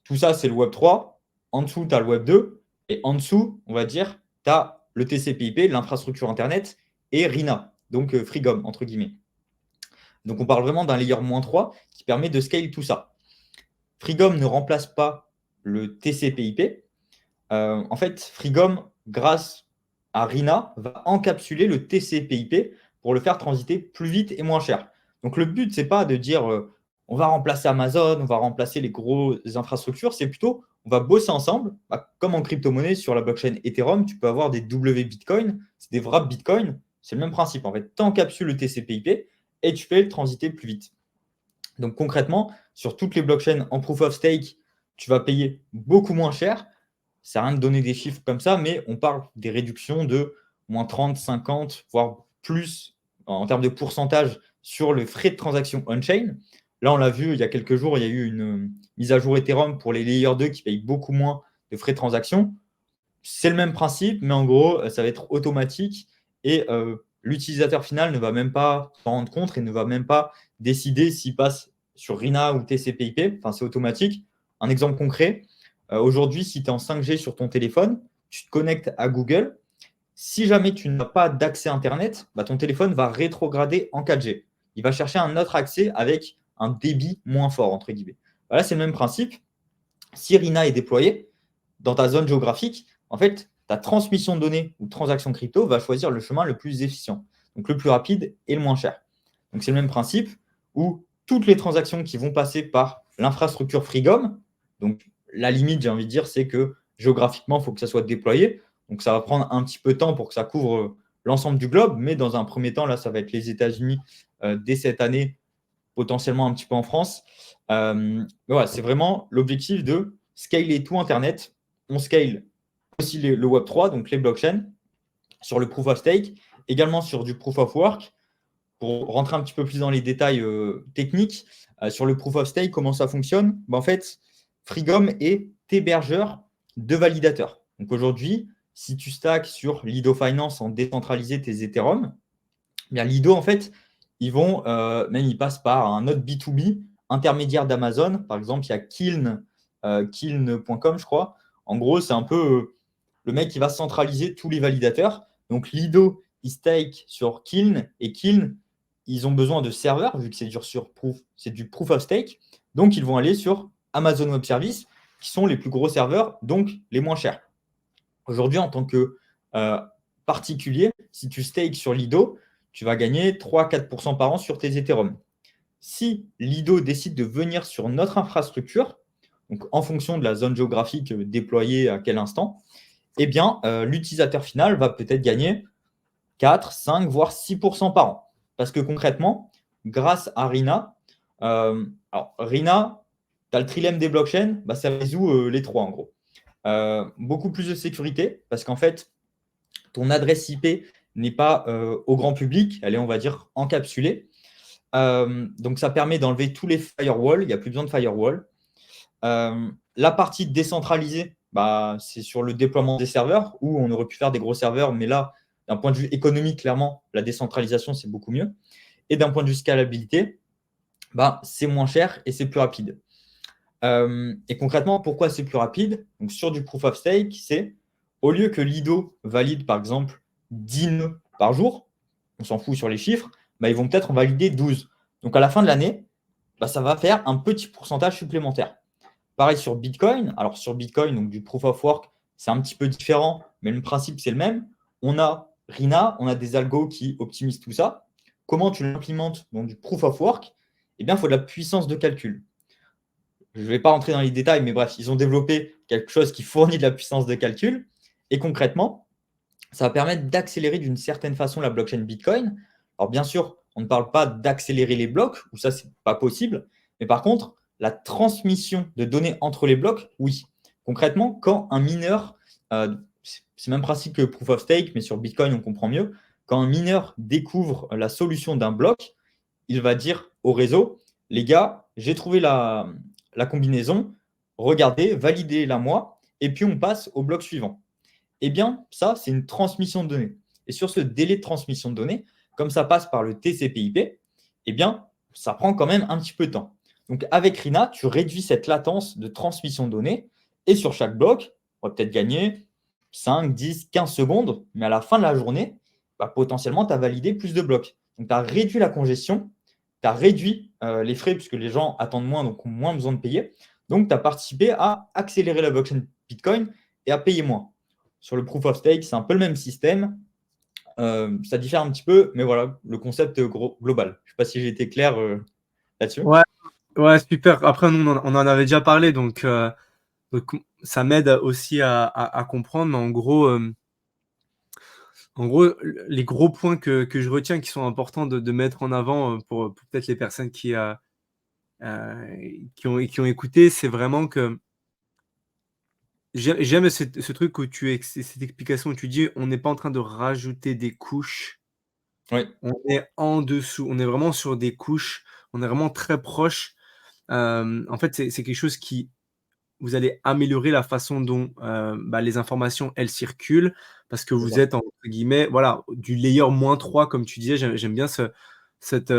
Tout ça, c'est le Web3. En dessous, tu as le Web2. Et en dessous, on va dire, tu as le TCP/IP, l'infrastructure Internet, et RINA, donc Freegom, entre guillemets. Donc, on parle vraiment d'un layer -3 qui permet de scale tout ça. Freegom ne remplace pas le TCP/IP. En fait, Freegom, grâce à RINA, va encapsuler le TCP/IP pour le faire transiter plus vite et moins cher. Donc, le but, ce n'est pas de dire on va remplacer Amazon, on va remplacer les grosses infrastructures, c'est plutôt on va bosser ensemble. Comme en crypto-monnaie sur la blockchain Ethereum, tu peux avoir des W Bitcoin, c'est des vrais Bitcoin, c'est le même principe. En fait, tu encapsules le TCP/IP et tu fais le transiter plus vite. Donc concrètement, sur toutes les blockchains en proof of stake, tu vas payer beaucoup moins cher. Ça sert à rien de donner des chiffres comme ça, mais on parle des réductions de moins 30, 50, voire plus en termes de pourcentage sur le frais de transaction on-chain. Là, on l'a vu il y a quelques jours, il y a eu une mise à jour Ethereum pour les Layer 2 qui payent beaucoup moins de frais de transaction. C'est le même principe, mais en gros, ça va être automatique et l'utilisateur final ne va même pas s'en rendre compte et ne va même pas décider s'il passe sur RINA ou TCP/IP. Enfin, c'est automatique. Un exemple concret, aujourd'hui, si tu es en 5G sur ton téléphone, tu te connectes à Google. Si jamais tu n'as pas d'accès Internet, ton téléphone va rétrograder en 4G. Il va chercher un autre accès avec un débit moins fort, entre guillemets. Voilà, c'est le même principe. Si RINA est déployé dans ta zone géographique, en fait, ta transmission de données ou transaction crypto va choisir le chemin le plus efficient, donc le plus rapide et le moins cher. Donc, c'est le même principe où toutes les transactions qui vont passer par l'infrastructure Freegom, donc la limite, j'ai envie de dire, c'est que géographiquement, il faut que ça soit déployé. Donc, ça va prendre un petit peu de temps pour que ça couvre l'ensemble du globe, mais dans un premier temps, là, ça va être les États-Unis dès cette année, potentiellement un petit peu en France. Voilà, c'est vraiment l'objectif de scaler tout Internet. On scale aussi le Web3, donc les blockchains, sur le proof of stake, également sur du proof of work. Pour rentrer un petit peu plus dans les détails techniques, sur le proof of stake, comment ça fonctionne? En fait, Freegom est hébergeur de validateurs. Donc aujourd'hui, si tu stacks sur Lido Finance en décentralisé tes Ethereum, Lido, en fait, ils passent par un autre B2B intermédiaire d'Amazon. Par exemple, il y a Kiln.com, je crois. En gros, c'est un peu le mec qui va centraliser tous les validateurs. Donc, Lido, il stake sur Kiln et Kiln, ils ont besoin de serveurs, vu que c'est du proof of stake. Donc, ils vont aller sur Amazon Web Services, qui sont les plus gros serveurs, donc les moins chers. Aujourd'hui, en tant que particulier, si tu stakes sur Lido, tu vas gagner 3-4% par an sur tes Ethereum. Si Lido décide de venir sur notre infrastructure, donc en fonction de la zone géographique déployée à quel instant, l'utilisateur final va peut-être gagner 4, 5, voire 6% par an. Parce que concrètement, grâce à RINA, RINA, tu as le trilemme des blockchains, ça résout les trois en gros. Beaucoup plus de sécurité parce qu'en fait, ton adresse IP n'est pas au grand public, elle est, on va dire, encapsulée. Donc, ça permet d'enlever tous les firewalls, il n'y a plus besoin de firewall. La partie décentralisée, c'est sur le déploiement des serveurs où on aurait pu faire des gros serveurs, mais là, d'un point de vue économique, clairement, la décentralisation, c'est beaucoup mieux. Et d'un point de vue scalabilité, c'est moins cher et c'est plus rapide. Et concrètement, pourquoi c'est plus rapide? Donc, sur du proof of stake, c'est au lieu que Lido valide, par exemple, 10 nœuds par jour, on s'en fout sur les chiffres, ils vont peut-être en valider 12. Donc, à la fin de l'année, ça va faire un petit pourcentage supplémentaire. Pareil sur Bitcoin. Alors, sur Bitcoin, donc du proof of work, c'est un petit peu différent, mais le principe, c'est le même. On a RINA, on a des algos qui optimisent tout ça. Comment tu l'implémentes dans du proof of work? Il faut de la puissance de calcul. je ne vais pas rentrer dans les détails, mais bref, ils ont développé quelque chose qui fournit de la puissance de calcul. Et concrètement, ça va permettre d'accélérer d'une certaine façon la blockchain Bitcoin. Alors bien sûr, on ne parle pas d'accélérer les blocs, ou ça, c'est pas possible. Mais par contre, la transmission de données entre les blocs, oui. Concrètement, quand un mineur, c'est le même principe que Proof of Stake, mais sur Bitcoin, on comprend mieux. Quand un mineur découvre la solution d'un bloc, il va dire au réseau, les gars, j'ai trouvé la combinaison, regardez, validez-la moi, et puis on passe au bloc suivant. Eh bien, ça, c'est une transmission de données. Et sur ce délai de transmission de données, comme ça passe par le TCP/IP, eh bien, ça prend quand même un petit peu de temps. Donc, avec Rina, tu réduis cette latence de transmission de données et sur chaque bloc, on va peut-être gagner 5, 10, 15 secondes, mais à la fin de la journée, bah, potentiellement, tu as validé plus de blocs. Donc, tu as réduit la congestion, tu as réduit les frais puisque les gens attendent moins, donc ont moins besoin de payer. Donc, tu as participé à accélérer la blockchain Bitcoin et à payer moins. Sur le proof of stake, c'est un peu le même système. Ça diffère un petit peu, mais voilà, le concept global. Je ne sais pas si j'ai été clair là-dessus. Ouais, ouais, super. Après, nous, on en avait déjà parlé, donc ça m'aide aussi à comprendre. Mais en gros, les gros points que je retiens qui sont importants de mettre en avant pour peut-être les personnes qui ont écouté, c'est vraiment que j'aime ce truc où cette explication où tu dis on n'est pas en train de rajouter des couches, Oui, on est en dessous, on est vraiment sur des couches, on est vraiment très proche. En fait, c'est quelque chose qui vous allez améliorer la façon dont les informations elles circulent parce que c'est vous ça. êtes entre guillemets voilà du layer -3 comme tu disais. J'aime bien cette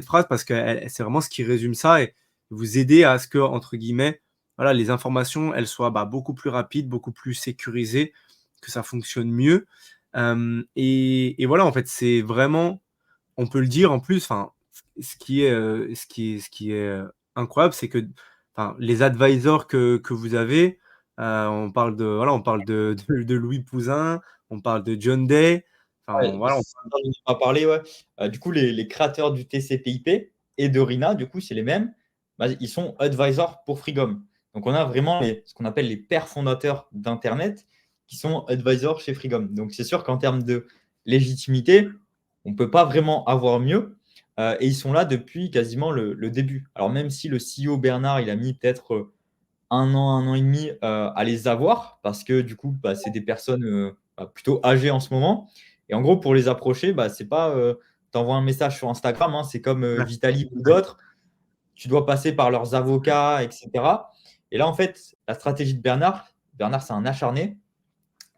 phrase parce que c'est vraiment ce qui résume ça et vous aider à ce que entre guillemets voilà les informations elles soient beaucoup plus rapides, beaucoup plus sécurisées, que ça fonctionne mieux. Et voilà en fait c'est vraiment on peut le dire en plus, enfin, ce qui est incroyable, c'est que, enfin, les advisors que vous avez, on parle de voilà, on parle de Louis Pouzin, on parle de John Day, enfin, Ouais, voilà, on ça dont on a parlé, ouais. Du coup, les créateurs du TCP/IP et de Rina, du coup, c'est les mêmes. Bah, ils sont advisors pour Freegum. Donc, on a vraiment ce qu'on appelle les pères fondateurs d'Internet qui sont advisors chez Freegum. Donc, c'est sûr qu'en termes de légitimité, on ne peut pas vraiment avoir mieux. Et ils sont là depuis quasiment le début. Alors, même si le CEO Bernard, il a mis peut-être 1 an et demi à les avoir, parce que du coup, c'est des personnes plutôt âgées en ce moment. Et en gros, pour les approcher, c'est pas tu envoies un message sur Instagram, hein, c'est comme ouais, Vitalik ou d'autres, tu dois passer par leurs avocats, etc. Et là, en fait, la stratégie de Bernard, c'est un acharné.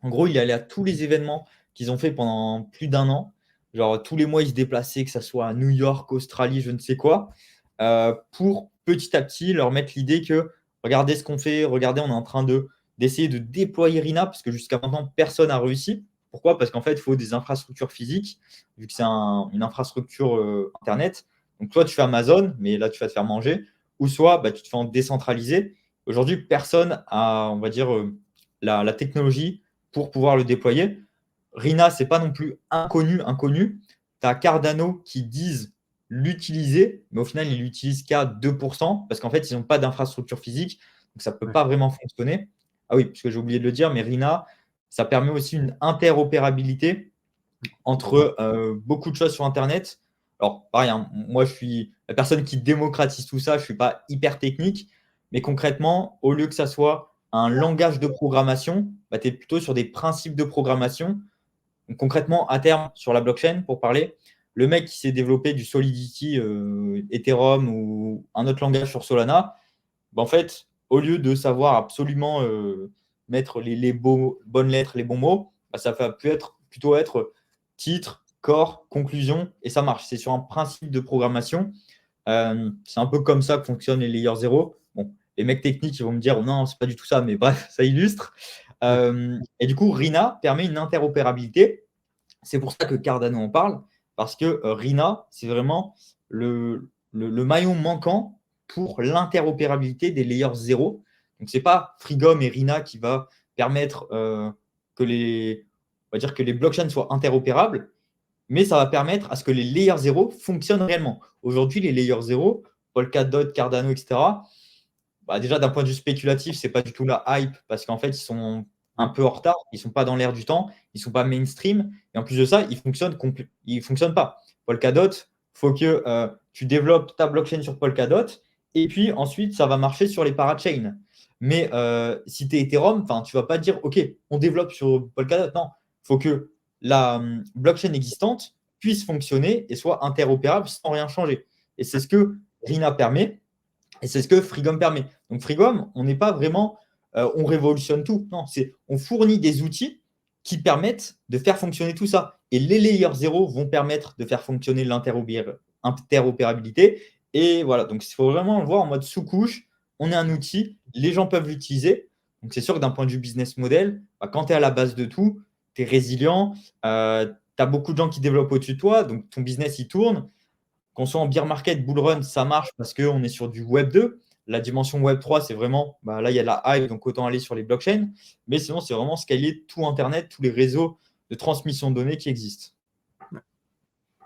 En gros, il est allé à tous les événements qu'ils ont fait pendant plus d'1 an. Genre, tous les mois, il se déplaçait, que ce soit à New York, Australie, je ne sais quoi, pour petit à petit leur mettre l'idée que regardez ce qu'on fait, regardez, on est en train d'essayer de déployer Rina, parce que jusqu'à maintenant, personne n'a réussi. Pourquoi? Parce qu'en fait, il faut des infrastructures physiques, vu que c'est une infrastructure Internet. Donc, toi, tu fais Amazon, mais là, tu vas te faire manger. Ou soit, tu te fais en décentralisé. Aujourd'hui, personne a, on va dire, la technologie pour pouvoir le déployer. Rina, c'est pas non plus inconnu. Tu as Cardano qui disent l'utiliser, mais au final, ils l'utilisent qu'à 2% parce qu'en fait, ils n'ont pas d'infrastructure physique, donc ça ne peut ouais, pas vraiment fonctionner. Ah oui, parce que j'ai oublié de le dire, mais Rina, ça permet aussi une interopérabilité entre beaucoup de choses sur Internet. Alors, pareil, hein, moi, je suis la personne qui démocratise tout ça, je ne suis pas hyper technique, mais concrètement, au lieu que ça soit un langage de programmation, tu es plutôt sur des principes de programmation. Donc, concrètement, à terme, sur la blockchain, pour parler, le mec qui s'est développé du Solidity, Ethereum ou un autre langage sur Solana, en fait, au lieu de savoir absolument mettre les bonnes lettres, les bons mots, ça va plutôt être titre, corps, conclusion, et ça marche. C'est sur un principe de programmation. C'est un peu comme ça que fonctionnent les layers 0. Bon, les mecs techniques ils vont me dire oh non, c'est pas du tout ça, mais bref, ça illustre. ouais, Et du coup, Rina permet une interopérabilité. C'est pour ça que Cardano en parle, parce que Rina, c'est vraiment le maillon manquant pour l'interopérabilité des layers 0. Donc, ce n'est pas Freegum et Rina qui va permettre on va dire que les blockchains soient interopérables, mais ça va permettre à ce que les layers 0 fonctionnent réellement. Aujourd'hui, les layers 0, Polkadot, Cardano, etc., déjà d'un point de vue spéculatif, c'est pas du tout la hype parce qu'en fait, ils sont un peu en retard, ils sont pas dans l'air du temps, ils sont pas mainstream et en plus de ça, ils fonctionnent pas. Polkadot, faut que tu développes ta blockchain sur Polkadot et puis ensuite ça va marcher sur les parachains. Mais si tu es Ethereum, tu vas pas dire OK, on développe sur Polkadot. Non, il faut que la blockchain existante puisse fonctionner et soit interopérable sans rien changer. Et c'est ce que Rina permet et c'est ce que Frigom permet. Donc Frigom, on n'est pas vraiment, on révolutionne tout. Non, c'est on fournit des outils qui permettent de faire fonctionner tout ça. Et les layers 0 vont permettre de faire fonctionner l'interopérabilité. Et voilà, donc il faut vraiment le voir en mode sous-couche. On est un outil, les gens peuvent l'utiliser. Donc c'est sûr que d'un point de vue business model, quand tu es à la base de tout, tu es résilient, tu as beaucoup de gens qui développent au-dessus de toi, donc ton business il tourne. Qu'on soit en bear market, bull run, ça marche parce qu'on est sur du Web 2. La dimension Web 3, c'est vraiment, là, il y a la hype, donc autant aller sur les blockchains. Mais sinon, c'est vraiment scaler tout Internet, tous les réseaux de transmission de données qui existent.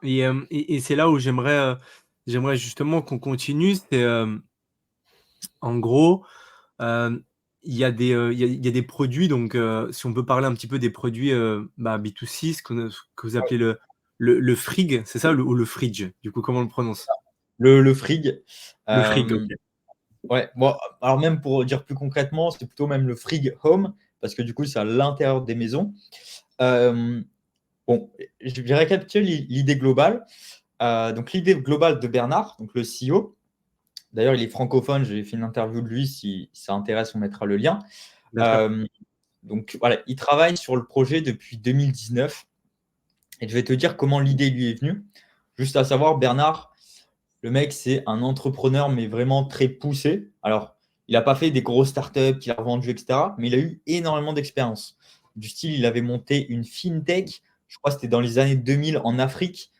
Et c'est là où j'aimerais justement qu'on continue. C'est en gros, il y a il y a des produits, donc si on peut parler un petit peu des produits B2C, que vous appelez le frig, c'est ça, ou le fridge, du coup, comment on le prononce? Le frig. Le frig, ok. Ouais, bon, alors même pour dire plus concrètement, c'est plutôt même le frig home, parce que du coup, c'est à l'intérieur des maisons. Bon, je vais récapituler l'idée globale. Donc, l'idée globale de Bernard, donc le CEO, d'ailleurs, il est francophone, j'ai fait une interview de lui, si ça intéresse, on mettra le lien. Donc voilà, il travaille sur le projet depuis 2019 et je vais te dire comment l'idée lui est venue. Juste à savoir, Bernard, le mec, c'est un entrepreneur, mais vraiment très poussé. Alors, il n'a pas fait des grosses startups qu'il a revendues, etc., mais il a eu énormément d'expérience. Du style, il avait monté une fintech, je crois que c'était dans les années 2000 en Afrique,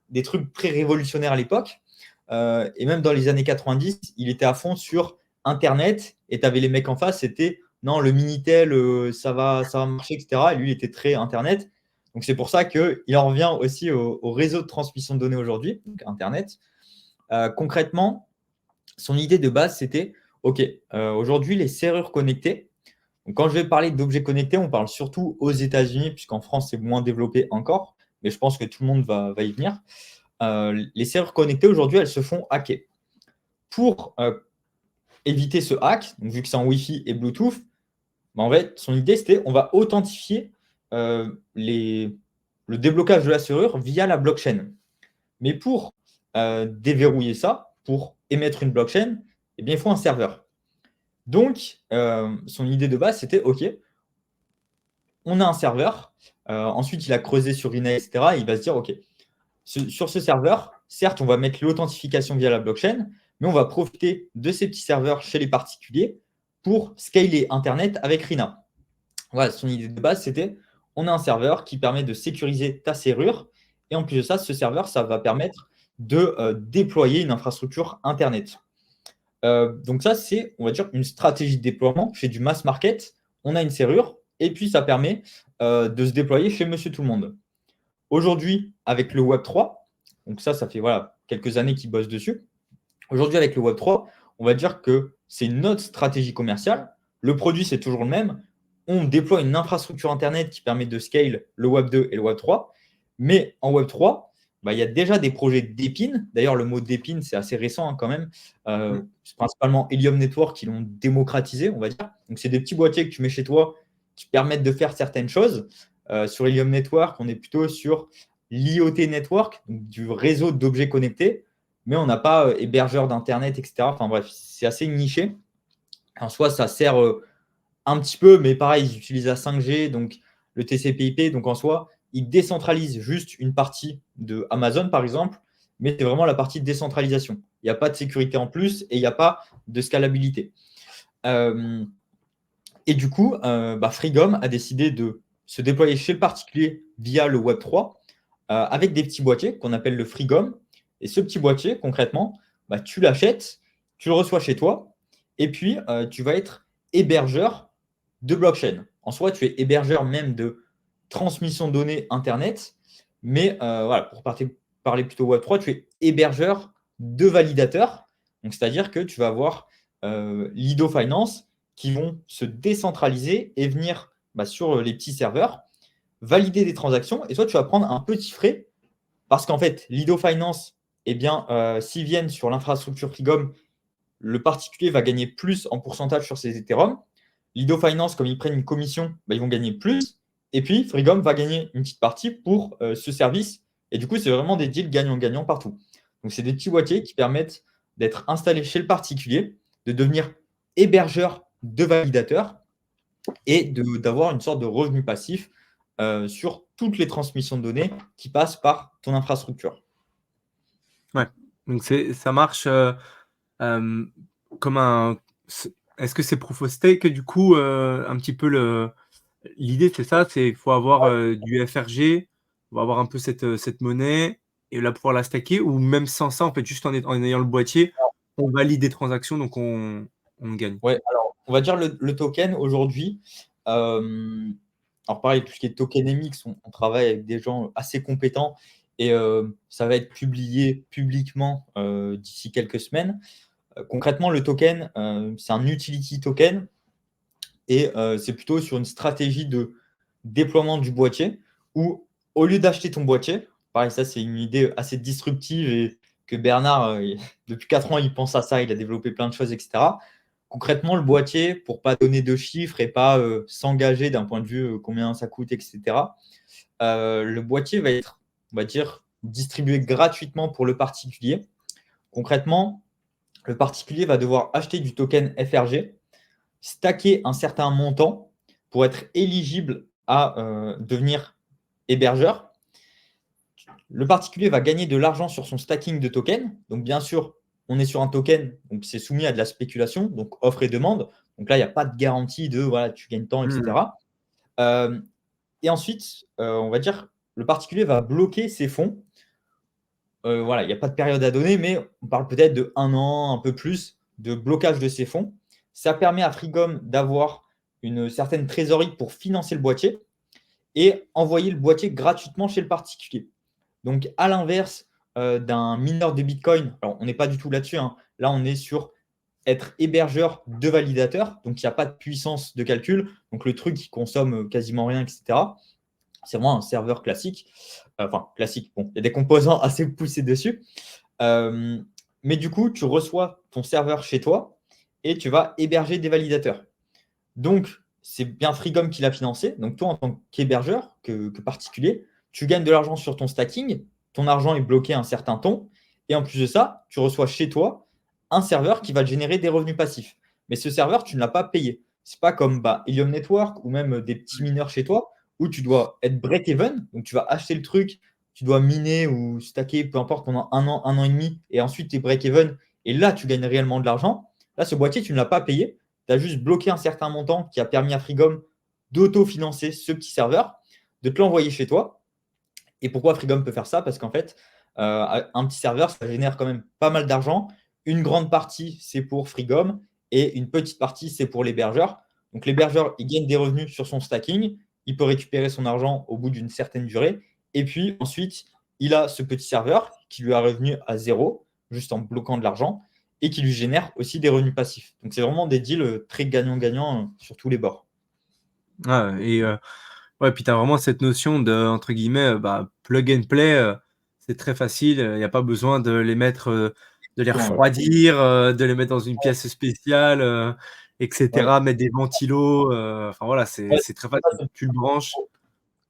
des trucs très révolutionnaires à l'époque. Et même dans les années 90, il était à fond sur Internet et tu avais les mecs en face, c'était non, le Minitel, ça va marcher, etc. Et lui, il était très Internet. Donc, c'est pour ça qu'il en revient aussi au réseau de transmission de données aujourd'hui, donc Internet. Concrètement, son idée de base, c'était OK, aujourd'hui, les serrures connectées. Donc, quand je vais parler d'objets connectés, on parle surtout aux États-Unis, puisqu'en France, c'est moins développé encore, mais je pense que tout le monde va y venir. Les serrures connectées, aujourd'hui, elles se font hacker. Pour éviter ce hack, donc vu que c'est en Wi-Fi et Bluetooth, en fait, son idée, c'était on va authentifier le déblocage de la serrure via la blockchain. Mais pour déverrouiller ça, pour émettre une blockchain, eh bien, il faut un serveur. Donc, son idée de base, c'était OK, on a un serveur. Ensuite, il a creusé sur Rina, etc. Et il va se dire OK, sur ce serveur, certes, on va mettre l'authentification via la blockchain, mais on va profiter de ces petits serveurs chez les particuliers pour scaler Internet avec Rina. Voilà, son idée de base, c'était on a un serveur qui permet de sécuriser ta serrure. Et en plus de ça, ce serveur, ça va permettre de déployer une infrastructure Internet. Donc ça, c'est, on va dire, une stratégie de déploiement chez du mass market. On a une serrure et puis ça permet de se déployer chez Monsieur Tout-le-Monde. Aujourd'hui, avec le Web3, donc ça fait quelques années qu'ils bossent dessus. Aujourd'hui, avec le Web3, on va dire que c'est une autre stratégie commerciale. Le produit, c'est toujours le même. On déploie une infrastructure Internet qui permet de scale le Web 2 et le Web 3. Mais en Web 3, il y a déjà des projets d'épines. D'ailleurs, le mot d'épine, c'est assez récent quand même. C'est principalement Helium Network qui l'ont démocratisé, on va dire. Donc, c'est des petits boîtiers que tu mets chez toi qui permettent de faire certaines choses. Sur Helium Network, on est plutôt sur l'IoT Network, donc du réseau d'objets connectés, mais on n'a pas hébergeur d'Internet, etc. Enfin bref, c'est assez niché. En soi, ça sert un petit peu, mais pareil, ils utilisent la 5G, donc le TCP/IP. Donc en soi, ils décentralisent juste une partie de Amazon, par exemple, mais c'est vraiment la partie de décentralisation. Il n'y a pas de sécurité en plus et il n'y a pas de scalabilité. Et du coup, Frigom a décidé de se déployer chez le particulier via le Web3 avec des petits boîtiers qu'on appelle le Frigom. Et ce petit boîtier, concrètement, tu l'achètes, tu le reçois chez toi, et puis tu vas être hébergeur de blockchain. En soi, tu es hébergeur même de transmission de données Internet, mais pour parler plutôt Web3, tu es hébergeur de validateurs. Donc, c'est-à-dire que tu vas avoir Lido Finance qui vont se décentraliser et venir sur les petits serveurs, valider des transactions. Et toi, tu vas prendre un petit frais parce qu'en fait, Lido Finance, s'ils viennent sur l'infrastructure Frigom, le particulier va gagner plus en pourcentage sur ses Ethereum. Lido Finance, comme ils prennent une commission, ils vont gagner plus. Et puis, Frigom va gagner une petite partie pour ce service. Et du coup, c'est vraiment des deals gagnant-gagnant partout. Donc, c'est des petits boîtiers qui permettent d'être installés chez le particulier, de devenir hébergeur de validateurs et d'avoir une sorte de revenu passif sur toutes les transmissions de données qui passent par ton infrastructure. Ouais. Donc ça marche comme un. Est-ce que c'est proof of stake du coup un petit peu l'idée c'est ça, c'est faut avoir du FRG, on va avoir un peu cette monnaie et là pouvoir la stacker ou même sans ça en fait juste en ayant le boîtier, on valide des transactions donc on gagne. Ouais, alors on va dire le token aujourd'hui. Alors pareil, tout ce qui est tokenomics, on travaille avec des gens assez compétents et ça va être publié publiquement d'ici quelques semaines. Concrètement, le token, c'est un utility token et c'est plutôt sur une stratégie de déploiement du boîtier où au lieu d'acheter ton boîtier, pareil, ça c'est une idée assez disruptive et que Bernard, depuis 4 ans, il pense à ça, il a développé plein de choses, etc. Concrètement, le boîtier, pour pas donner de chiffres et pas s'engager d'un point de vue combien ça coûte, etc., le boîtier va être, on va dire, distribué gratuitement pour le particulier. Concrètement, le particulier va devoir acheter du token FRG, stacker un certain montant pour être éligible à devenir hébergeur. Le particulier va gagner de l'argent sur son stacking de tokens. Donc, bien sûr, on est sur un token, donc c'est soumis à de la spéculation, donc offre et demande. Donc là, il n'y a pas de garantie de voilà, tu gagnes tant, etc. Et ensuite, on va dire, le particulier va bloquer ses fonds. Voilà, il n'y a pas de période à donner, mais on parle peut-être de 1 an, un peu plus, de blocage de ses fonds. Ça permet à Frigom d'avoir une certaine trésorerie pour financer le boîtier et envoyer le boîtier gratuitement chez le particulier. Donc, à l'inverse d'un mineur de Bitcoin, alors on n'est pas du tout là-dessus, hein. Là, on est sur être hébergeur de validateurs, donc il n'y a pas de puissance de calcul, donc le truc qui consomme quasiment rien, etc. C'est vraiment un serveur classique. Enfin, classique, bon, il y a des composants assez poussés dessus. Mais du coup, tu reçois ton serveur chez toi et tu vas héberger des validateurs. Donc, c'est bien Frigom qui l'a financé. Donc, toi, en tant qu'hébergeur, que particulier, tu gagnes de l'argent sur ton stacking. Ton argent est bloqué à un certain temps. Et en plus de ça, tu reçois chez toi un serveur qui va te générer des revenus passifs. Mais ce serveur, tu ne l'as pas payé. C'est pas comme Helium Network ou même des petits mineurs chez toi où tu dois être break-even. Donc, tu vas acheter le truc, tu dois miner ou stacker, peu importe, pendant 1 an et demi. Et ensuite, tu es break-even. Et là, tu gagnes réellement de l'argent. Là, ce boîtier, tu ne l'as pas payé. Tu as juste bloqué un certain montant qui a permis à Frigom d'auto-financer ce petit serveur, de te l'envoyer chez toi. Et pourquoi Frigom peut faire ça? Parce qu'en fait, un petit serveur, ça génère quand même pas mal d'argent. Une grande partie, c'est pour Frigom et une petite partie, c'est pour l'hébergeur. Donc l'hébergeur, il gagne des revenus sur son stacking. Il peut récupérer son argent au bout d'une certaine durée. Et puis ensuite, il a ce petit serveur qui lui a revenu à zéro, juste en bloquant de l'argent, et qui lui génère aussi des revenus passifs. Donc c'est vraiment des deals très gagnant-gagnant sur tous les bords. Ah, et ouais, puis tu as vraiment cette notion de entre guillemets plug and play, c'est très facile, il n'y a pas besoin de les mettre, de les Ouais. refroidir, de les mettre dans une pièce spéciale, et Ouais. cetera, mettre des ventilos, enfin voilà, Ouais, c'est très facile. Tu le branches.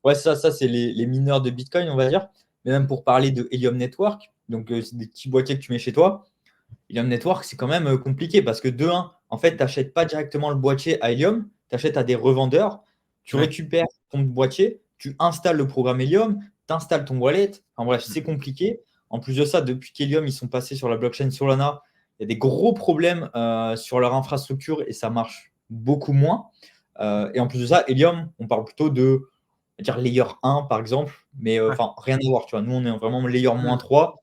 ouais, ça c'est les mineurs de Bitcoin, on va dire. Mais même pour parler de Helium Network, donc c'est des petits boîtiers que tu mets chez toi. Helium Network, c'est quand même compliqué parce que de un, en fait, tu n'achètes pas directement le boîtier à Helium, tu achètes à des revendeurs, tu Ouais. récupères ton boîtier, tu installes le programme Helium, tu installes ton wallet. Enfin bref, c'est compliqué. En plus de ça, depuis qu'Helium ils sont passés sur la blockchain Solana, il y a des gros problèmes sur leur infrastructure et ça marche beaucoup moins. Et en plus de ça, Helium, on parle plutôt de on va dire layer 1 par exemple, mais Ouais. enfin rien à voir. Tu vois. Nous, on est vraiment layer Mmh. -3.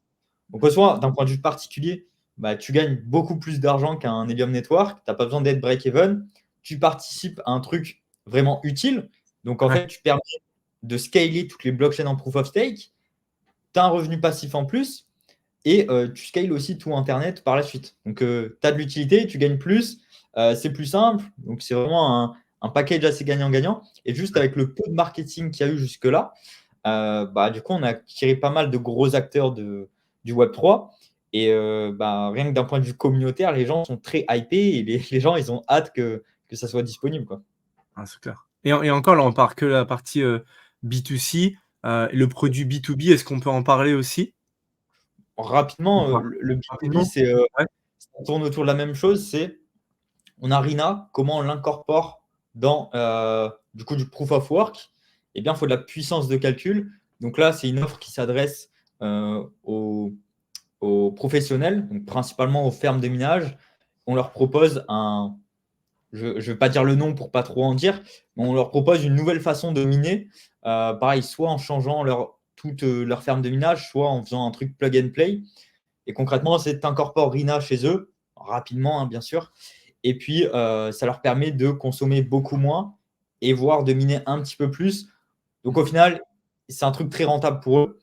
Donc, soit d'un point de vue particulier, tu gagnes beaucoup plus d'argent qu'un Helium Network. Tu n'as pas besoin d'être break-even. Tu participes à un truc vraiment utile. Donc, en Ouais. fait, tu permets de scaler toutes les blockchains en proof of stake. Tu as un revenu passif en plus. et tu scales aussi tout Internet par la suite. Donc, tu as de l'utilité, tu gagnes plus, c'est plus simple. Donc, c'est vraiment un package assez gagnant-gagnant. Et juste avec le peu de marketing qu'il y a eu jusque-là, du coup, on a tiré pas mal de gros acteurs du Web3. Et rien que d'un point de vue communautaire, les gens sont très hypés et les gens, ils ont hâte que ça soit disponible, quoi. Ah, c'est clair. Et encore là, on parle que la partie, B2C, le produit B2B, est-ce qu'on peut en parler aussi? Ou Rapidement, pas? le B2B, Rapidement? Ouais, ça tourne autour de la même chose. On a Rina, comment on l'incorpore dans du coup du proof of work? Eh bien, il faut de la puissance de calcul. Donc là, c'est une offre qui s'adresse aux professionnels, donc principalement aux fermes de minage. On leur propose je ne vais pas dire le nom pour pas trop en dire, mais on leur propose une nouvelle façon de miner. Pareil, soit en changeant toute leur ferme de minage, soit en faisant un truc plug and play. Et concrètement, c'est incorpore Rina chez eux, rapidement, hein, bien sûr. Et puis, ça leur permet de consommer beaucoup moins et voire de miner un petit peu plus. Donc, au final, c'est un truc très rentable pour eux.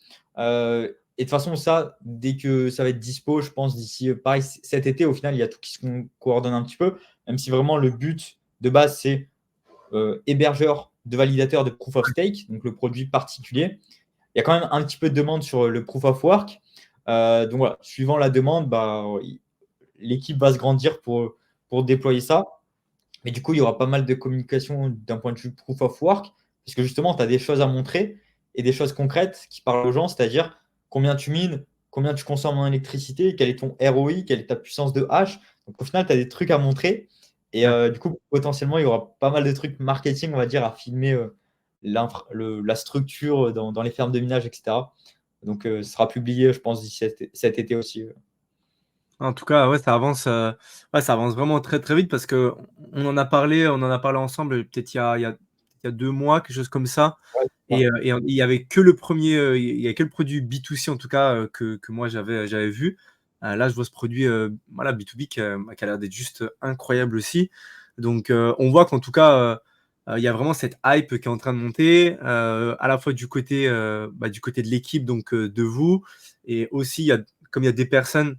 Et de toute façon, ça, dès que ça va être dispo, je pense, d'ici, pareil, cet été, au final, il y a tout qui se coordonne un petit peu, même si vraiment le but de base, c'est hébergeur de validateur de proof of stake, donc le produit particulier. Il y a quand même un petit peu de demande sur le proof of work. Donc voilà, suivant la demande, l'équipe va se grandir pour déployer ça. Mais du coup, il y aura pas mal de communication d'un point de vue proof of work, parce que justement, tu as des choses à montrer et des choses concrètes qui parlent aux gens, c'est-à-dire combien tu mines, combien tu consommes en électricité, quel est ton ROI, quelle est ta puissance de hash. Donc au final, tu as des trucs à montrer. Et ouais. du coup, potentiellement, il y aura pas mal de trucs marketing, on va dire, à filmer la structure dans les fermes de minage, etc. Donc, ce sera publié, je pense, d'ici cet été aussi. En tout cas, ouais, ça avance vraiment très, très vite parce qu'on on en a parlé ensemble, peut-être il y a 2 mois, quelque chose comme ça. Ouais, c'est ça. Et il y avait que le premier, il y a que le produit B2C en tout cas, que moi j'avais vu. Là, je vois ce produit, voilà, B2B qui a l'air d'être juste incroyable aussi. Donc, on voit qu'en tout cas, il y a vraiment cette hype qui est en train de monter, à la fois du côté de l'équipe, donc, de vous, et aussi comme il y a des personnes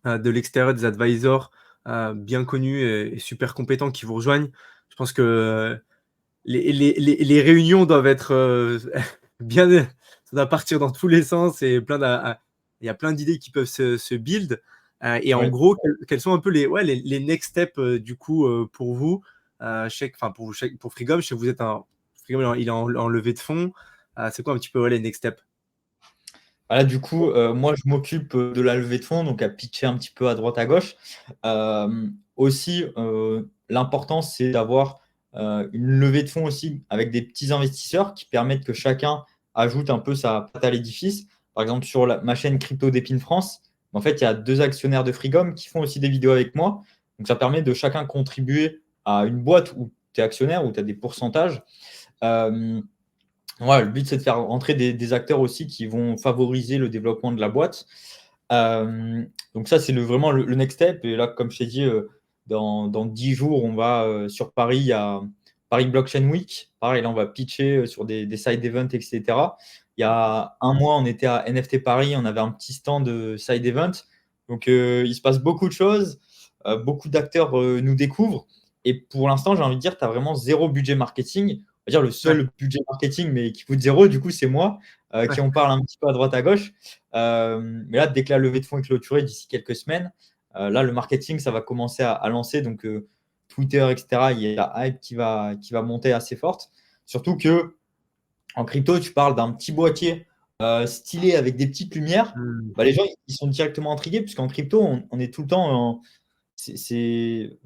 de l'extérieur, des advisors bien connus et super compétents qui vous rejoignent. Je pense que les réunions doivent être bien, ça doit partir dans tous les sens et il y a plein d'idées qui peuvent se build. Et en Ouais. gros, quels sont un peu les next steps du coup pour vous, enfin pour vous, pour Frigom, je sais que vous êtes Frigom, il est en levée de fonds. C'est quoi un petit peu les next steps? Voilà, du coup, moi, je m'occupe de la levée de fonds, donc à pitcher un petit peu à droite à gauche. Aussi, l'important, c'est d'avoir une levée de fonds aussi avec des petits investisseurs qui permettent que chacun ajoute un peu sa patte à l'édifice. Par exemple, sur ma chaîne Crypto d'Épine France, en fait, il y a 2 actionnaires de Frigom qui font aussi des vidéos avec moi. Donc, ça permet de chacun contribuer à une boîte où tu es actionnaire, où tu as des pourcentages. Euh, Ouais, le but, c'est de faire rentrer des acteurs aussi qui vont favoriser le développement de la boîte. Donc ça, c'est vraiment le next step. Et là, comme je t'ai dit, dans 10 jours, on va sur Paris, il y a Paris Blockchain Week. Pareil, là, on va pitcher sur des side events, etc. Il y a un mois, on était à NFT Paris, on avait un petit stand de side event. Donc, il se passe beaucoup de choses. Beaucoup d'acteurs nous découvrent. Et pour l'instant, j'ai envie de dire, tu as vraiment zéro budget marketing. On va dire le Ouais, seul budget marketing, mais qui coûte zéro, du coup, c'est moi qui ouais. en parle un petit peu à droite à gauche. Mais là, dès que la levée de fonds est clôturée d'ici quelques semaines, là, le marketing, ça va commencer à lancer. Donc, Twitter, etc., il y a la hype qui va monter assez forte. Surtout que en crypto, tu parles d'un petit boîtier stylé avec des petites lumières. Hmm. Les gens, ils sont directement intrigués, puisqu'en crypto, on est tout le temps c'est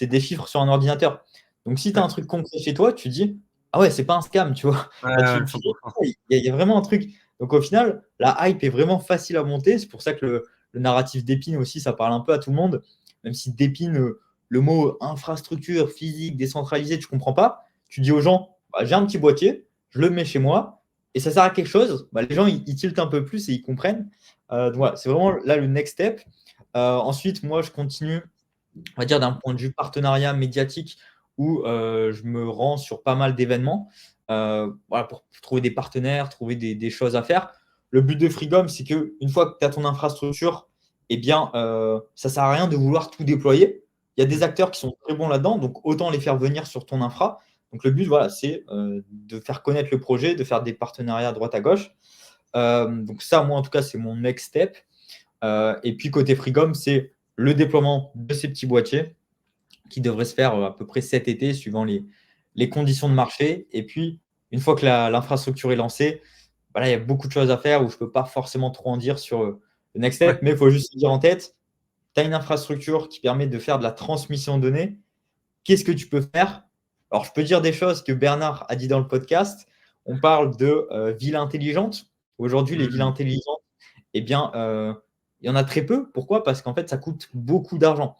des chiffres sur un ordinateur. Donc, si tu as Ouais, un truc concret chez toi, tu dis, ah ouais, c'est pas un scam, tu vois. ouais, Tu dis, 100%. ah, il y a vraiment un truc. Donc, au final, la hype est vraiment facile à monter. C'est pour ça que le narratif d'Épine aussi, ça parle un peu à tout le monde. Même si d'Épine, le mot infrastructure, physique, décentralisé, tu comprends pas. Tu dis aux gens, j'ai un petit boîtier, je le mets chez moi, et ça sert à quelque chose. Les gens, ils tiltent un peu plus et ils comprennent. Donc, voilà, c'est vraiment là le next step. Ensuite, moi, je continue, on va dire, d'un point de vue partenariat médiatique où je me rends sur pas mal d'événements voilà, pour trouver des partenaires, trouver des choses à faire. le but de Freegum, c'est qu'une fois que tu as ton infrastructure, eh bien, ça ne sert à rien de vouloir tout déployer. Il y a des acteurs qui sont très bons là-dedans, donc autant les faire venir sur ton infra. Donc le but, voilà, c'est de faire connaître le projet, de faire des partenariats à droite à gauche. Donc ça, moi, en tout cas, c'est mon next step. Et puis côté Freegum, c'est le déploiement de ces petits boîtiers qui devrait se faire à peu près cet été, suivant les conditions de marché. Et puis, une fois que l'infrastructure est lancée, voilà, il y a beaucoup de choses à faire où je ne peux pas forcément trop en dire sur le next Ouais. step, mais il faut juste se dire en tête, tu as une infrastructure qui permet de faire de la transmission de données. Qu'est-ce que tu peux faire? Alors, je peux dire des choses que Bernard a dit dans le podcast. On parle de villes intelligentes. Aujourd'hui, les villes Mmh. intelligentes, eh bien, il y en a très peu. Pourquoi? Parce qu'en fait, ça coûte beaucoup d'argent.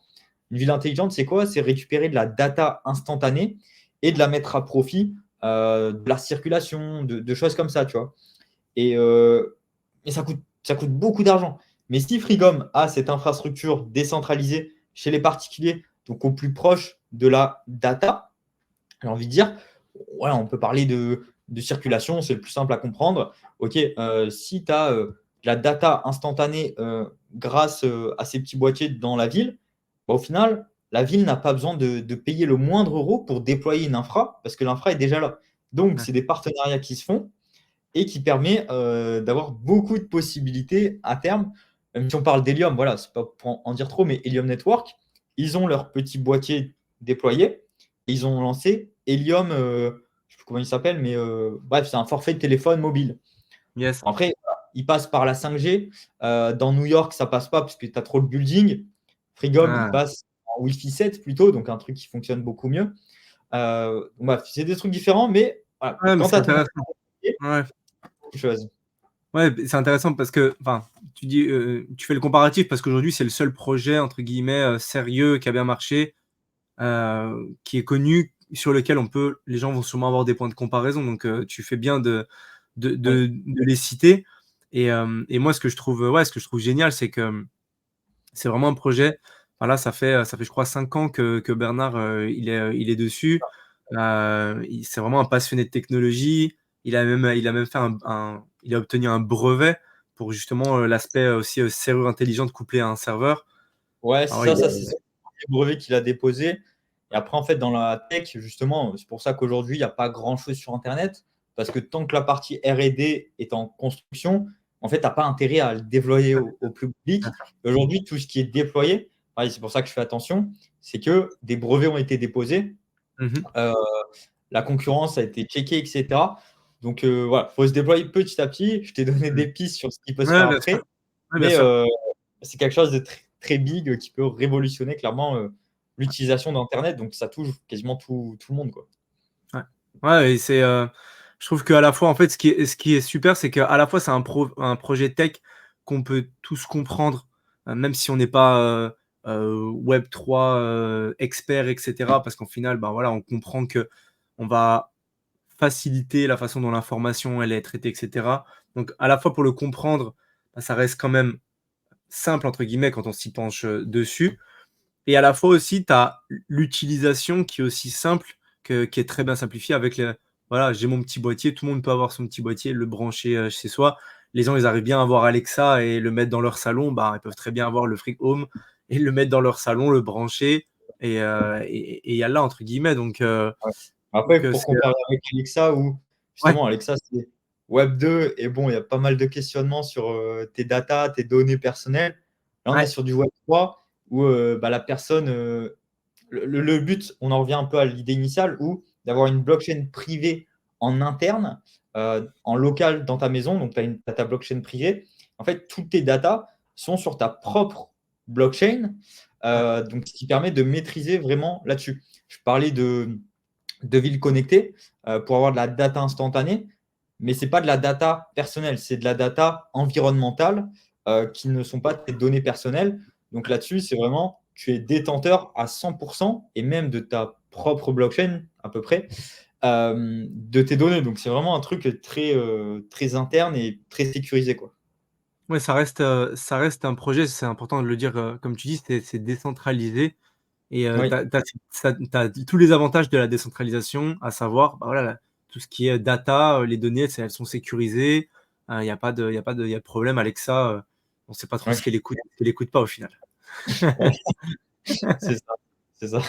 Une ville intelligente, c'est quoi? C'est récupérer de la data instantanée et de la mettre à profit de la circulation, de choses comme ça, tu vois. Et ça coûte beaucoup d'argent. Mais si Freegum a cette infrastructure décentralisée chez les particuliers, donc au plus proche de la data, j'ai envie de dire, voilà, on peut parler de circulation, c'est le plus simple à comprendre. Ok, si tu as de la data instantanée grâce à ces petits boîtiers dans la ville, bah, au final, la ville n'a pas besoin de payer le moindre euro pour déployer une infra parce que l'infra est déjà là. Donc, Ouais. c'est des partenariats qui se font et qui permet d'avoir beaucoup de possibilités à terme. Même si on parle d'Helium, voilà, c'est pas pour en dire trop, mais Helium Network, ils ont leur petit boîtier déployé et ils ont lancé Helium, je ne sais plus comment il s'appelle, mais bref, c'est un forfait de téléphone mobile. Yes. Après, voilà, ils passent par la 5G. Dans New York, ça passe pas parce que tu as trop le building. Freegum, il Ah. passe en Wi-Fi 7 plutôt, donc un truc qui fonctionne beaucoup mieux. Bref, c'est des trucs différents, mais voilà, Ouais, mais quand tu c'est as ton intéressant. Ouais. chose. Ouais, c'est intéressant parce que, enfin, tu dis, tu fais le comparatif parce qu'aujourd'hui, c'est le seul projet, entre guillemets, «sérieux» qui a bien marché, qui est connu, sur lequel les gens vont sûrement avoir des points de comparaison. Donc, tu fais bien Oui. de les citer. Et moi, ce que je trouve génial, c'est que, c'est vraiment un projet. Voilà, ça fait je crois 5 ans que Bernard, il est dessus. C'est vraiment un passionné de technologie. Il a même fait il a obtenu un brevet pour justement, l'aspect, aussi, serrure intelligente couplée à un serveur. Ouais, Alors il ça c'est son premier brevet qu'il a déposé. Et après, en fait, dans la tech, justement, c'est pour ça qu'aujourd'hui, il n'y a pas grand-chose sur Internet. Parce que tant que la partie R&D est en construction, en fait, tu n'as pas intérêt à le déployer au public. Et aujourd'hui, tout ce qui est déployé, pareil, c'est pour ça que je fais attention, c'est que des brevets ont été déposés, mmh. euh, la concurrence a été checkée, etc. Donc voilà, il faut se déployer petit à petit. Je t'ai donné Mmh. des pistes sur ce qui peut se Ouais, faire bien sûr. après. Ouais, bien Mais sûr. c'est quelque chose de très, très big qui peut révolutionner clairement l'utilisation d'Internet. Donc, ça touche quasiment tout le monde, quoi. Ouais. Ouais, et je trouve qu'à la fois, en fait, ce qui est super, c'est qu'à la fois, c'est un projet tech qu'on peut tous comprendre, même si on n'est pas, Web3, expert et cetera. Parce qu'au final, ben, voilà, on comprend qu'on va faciliter la façon dont l'information, elle est traitée et cetera. Donc à la fois pour le comprendre, bah, ça reste quand même «simple» entre guillemets quand on s'y penche, dessus. Et à la fois aussi, tu as l'utilisation qui est aussi simple, qui est très bien simplifiée avec voilà, j'ai mon petit boîtier, tout le monde peut avoir son petit boîtier, le brancher, chez soi. Les gens, ils arrivent bien à avoir Alexa et le mettre dans leur salon, bah, ils peuvent très bien avoir le Free Home et le mettre dans leur salon, le brancher et «yallah» entre guillemets Ouais. Après, pour c'est comparer avec Alexa, où ouais, justement, Alexa, c'est Web 2, et bon, il y a pas mal de questionnements sur tes datas, tes données personnelles. Là, on est ouais. sur du Web 3, où bah, la personne, le but, on en revient un peu à l'idée initiale, où d'avoir une blockchain privée en interne, en local dans ta maison, donc tu as une data blockchain privée. En fait, toutes tes datas sont sur ta propre blockchain, Ouais. donc ce qui permet de maîtriser vraiment là-dessus. Je parlais de villes connectées pour avoir de la data instantanée, mais ce n'est pas de la data personnelle, c'est de la data environnementale qui ne sont pas tes données personnelles. Donc là-dessus, c'est vraiment, tu es détenteur à 100% et même de ta propre blockchain à peu près de tes données. Donc c'est vraiment un truc très, très interne et très sécurisé, quoi. Ouais, ça reste un projet, c'est important de le dire, comme tu dis, c'est décentralisé et Oui, tu as tous les avantages de la décentralisation, à savoir, bah, voilà, tout ce qui est data, les données, elles sont sécurisées, Il n'y a pas de problème. Alexa, on ne sait pas trop Ouais, ce qu'elle écoute, ce qu'elle écoute pas au final. ouais, c'est ça, c'est ça.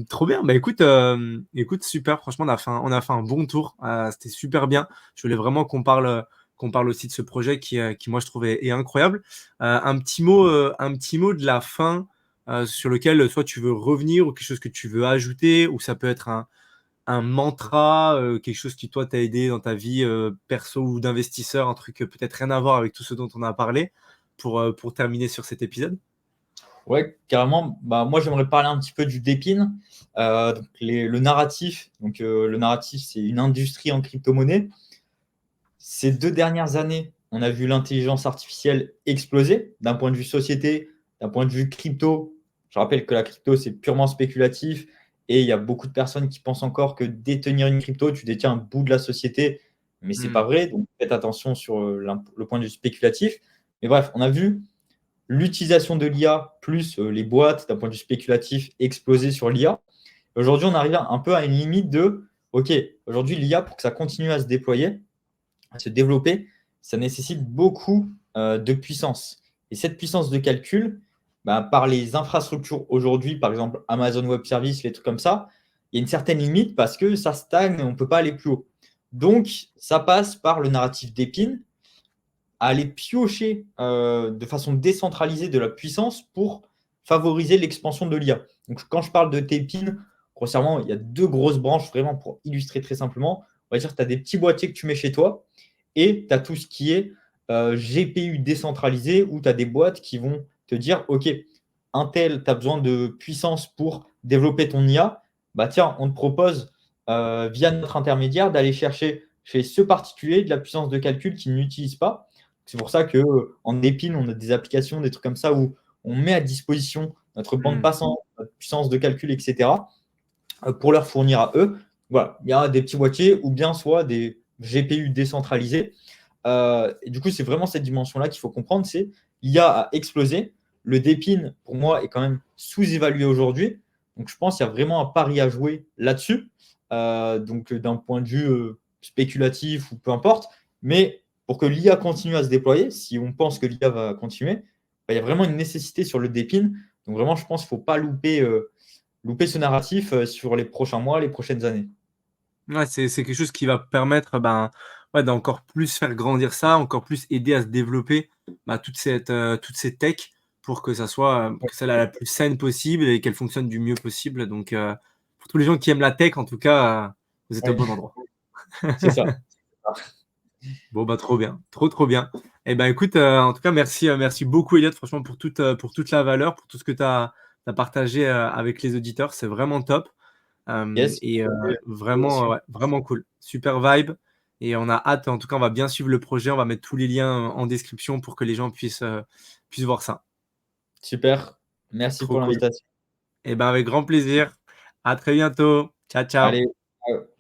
Trop bien. Bah, écoute, super. Franchement, on a fait un bon tour. C'était super bien. Je voulais vraiment qu'on parle aussi de ce projet qui moi, je trouve est incroyable. Un petit mot de la fin, sur lequel soit tu veux revenir ou quelque chose que tu veux ajouter, ou ça peut être un mantra, quelque chose qui, toi, t'a aidé dans ta vie perso ou d'investisseur, un truc peut-être rien à voir avec tout ce dont on a parlé, pour terminer sur cet épisode. Ouais, carrément. Bah, moi, j'aimerais parler un petit peu du Dépine. Donc le narratif. Donc, le narratif, c'est une industrie en crypto-monnaie. Ces 2 dernières années, on a vu l'intelligence artificielle exploser d'un point de vue société, d'un point de vue crypto. Je rappelle que la crypto, c'est purement spéculatif et il y a beaucoup de personnes qui pensent encore que détenir une crypto, tu détiens un bout de la société, mais c'est pas Hmm. vrai. Donc, faites attention sur le point de vue spéculatif. Mais bref, on a vu l'utilisation de l'IA plus les boîtes d'un point de vue spéculatif exploser sur l'IA. Aujourd'hui, on arrive un peu à une limite de, OK, aujourd'hui, l'IA, pour que ça continue à se déployer, à se développer, ça nécessite beaucoup de puissance. Et cette puissance de calcul, bah, par les infrastructures aujourd'hui, par exemple Amazon Web Services, les trucs comme ça, il y a une certaine limite parce que ça stagne, on ne peut pas aller plus haut. Donc, ça passe par le narratif d'Épine, à aller piocher de façon décentralisée de la puissance pour favoriser l'expansion de l'IA. Donc, quand je parle de Tépine, grossièrement, il y a 2 grosses branches, vraiment pour illustrer très simplement. On va dire que tu as des petits boîtiers que tu mets chez toi et tu as tout ce qui est GPU décentralisé où tu as des boîtes qui vont te dire, OK, Intel, tu as besoin de puissance pour développer ton IA. Bah tiens, on te propose via notre intermédiaire d'aller chercher chez ce particulier de la puissance de calcul qu'il n'utilise pas. C'est pour ça qu'en Épine, on a des applications, des trucs comme ça où on met à disposition notre bande Hmm. passante, notre puissance de calcul, etc., pour leur fournir à eux. Voilà, il y a des petits boîtiers ou bien soit des GPU décentralisés. Et du coup, c'est vraiment cette dimension-là qu'il faut comprendre, c'est l'IA a explosé. Le Dépine, pour moi, est quand même sous-évalué aujourd'hui. Donc, je pense qu'il y a vraiment un pari à jouer là-dessus. Donc, d'un point de vue spéculatif ou peu importe. Mais pour que l'IA continue à se déployer, si on pense que l'IA va continuer, bah, il y a vraiment une nécessité sur le Dépine. Donc, vraiment, je pense qu'il ne faut pas louper ce narratif sur les prochains mois, les prochaines années. Ouais, c'est quelque chose qui va permettre, ben, ouais, d'encore plus faire grandir ça, encore plus aider à se développer, bah, toutes ces techs pour que ça soit, que ça la plus saine possible et qu'elle fonctionne du mieux possible. Donc, pour tous les gens qui aiment la tech, en tout cas, vous êtes au Oui, bon endroit. c'est ça. Bon, bah, trop bien, trop, trop bien. Et ben, écoute, en tout cas, merci beaucoup, Elliot, franchement, pour toute la valeur, pour tout ce que tu as partagé avec les auditeurs. C'est vraiment top. Yes. Et vraiment, ouais, vraiment cool. Super vibe. Et on a hâte, en tout cas, on va bien suivre le projet. On va mettre tous les liens en description pour que les gens puissent voir ça. Super. Merci Trop pour cool. l'invitation. Et ben avec grand plaisir. À très bientôt. Ciao, ciao. Allez, ciao.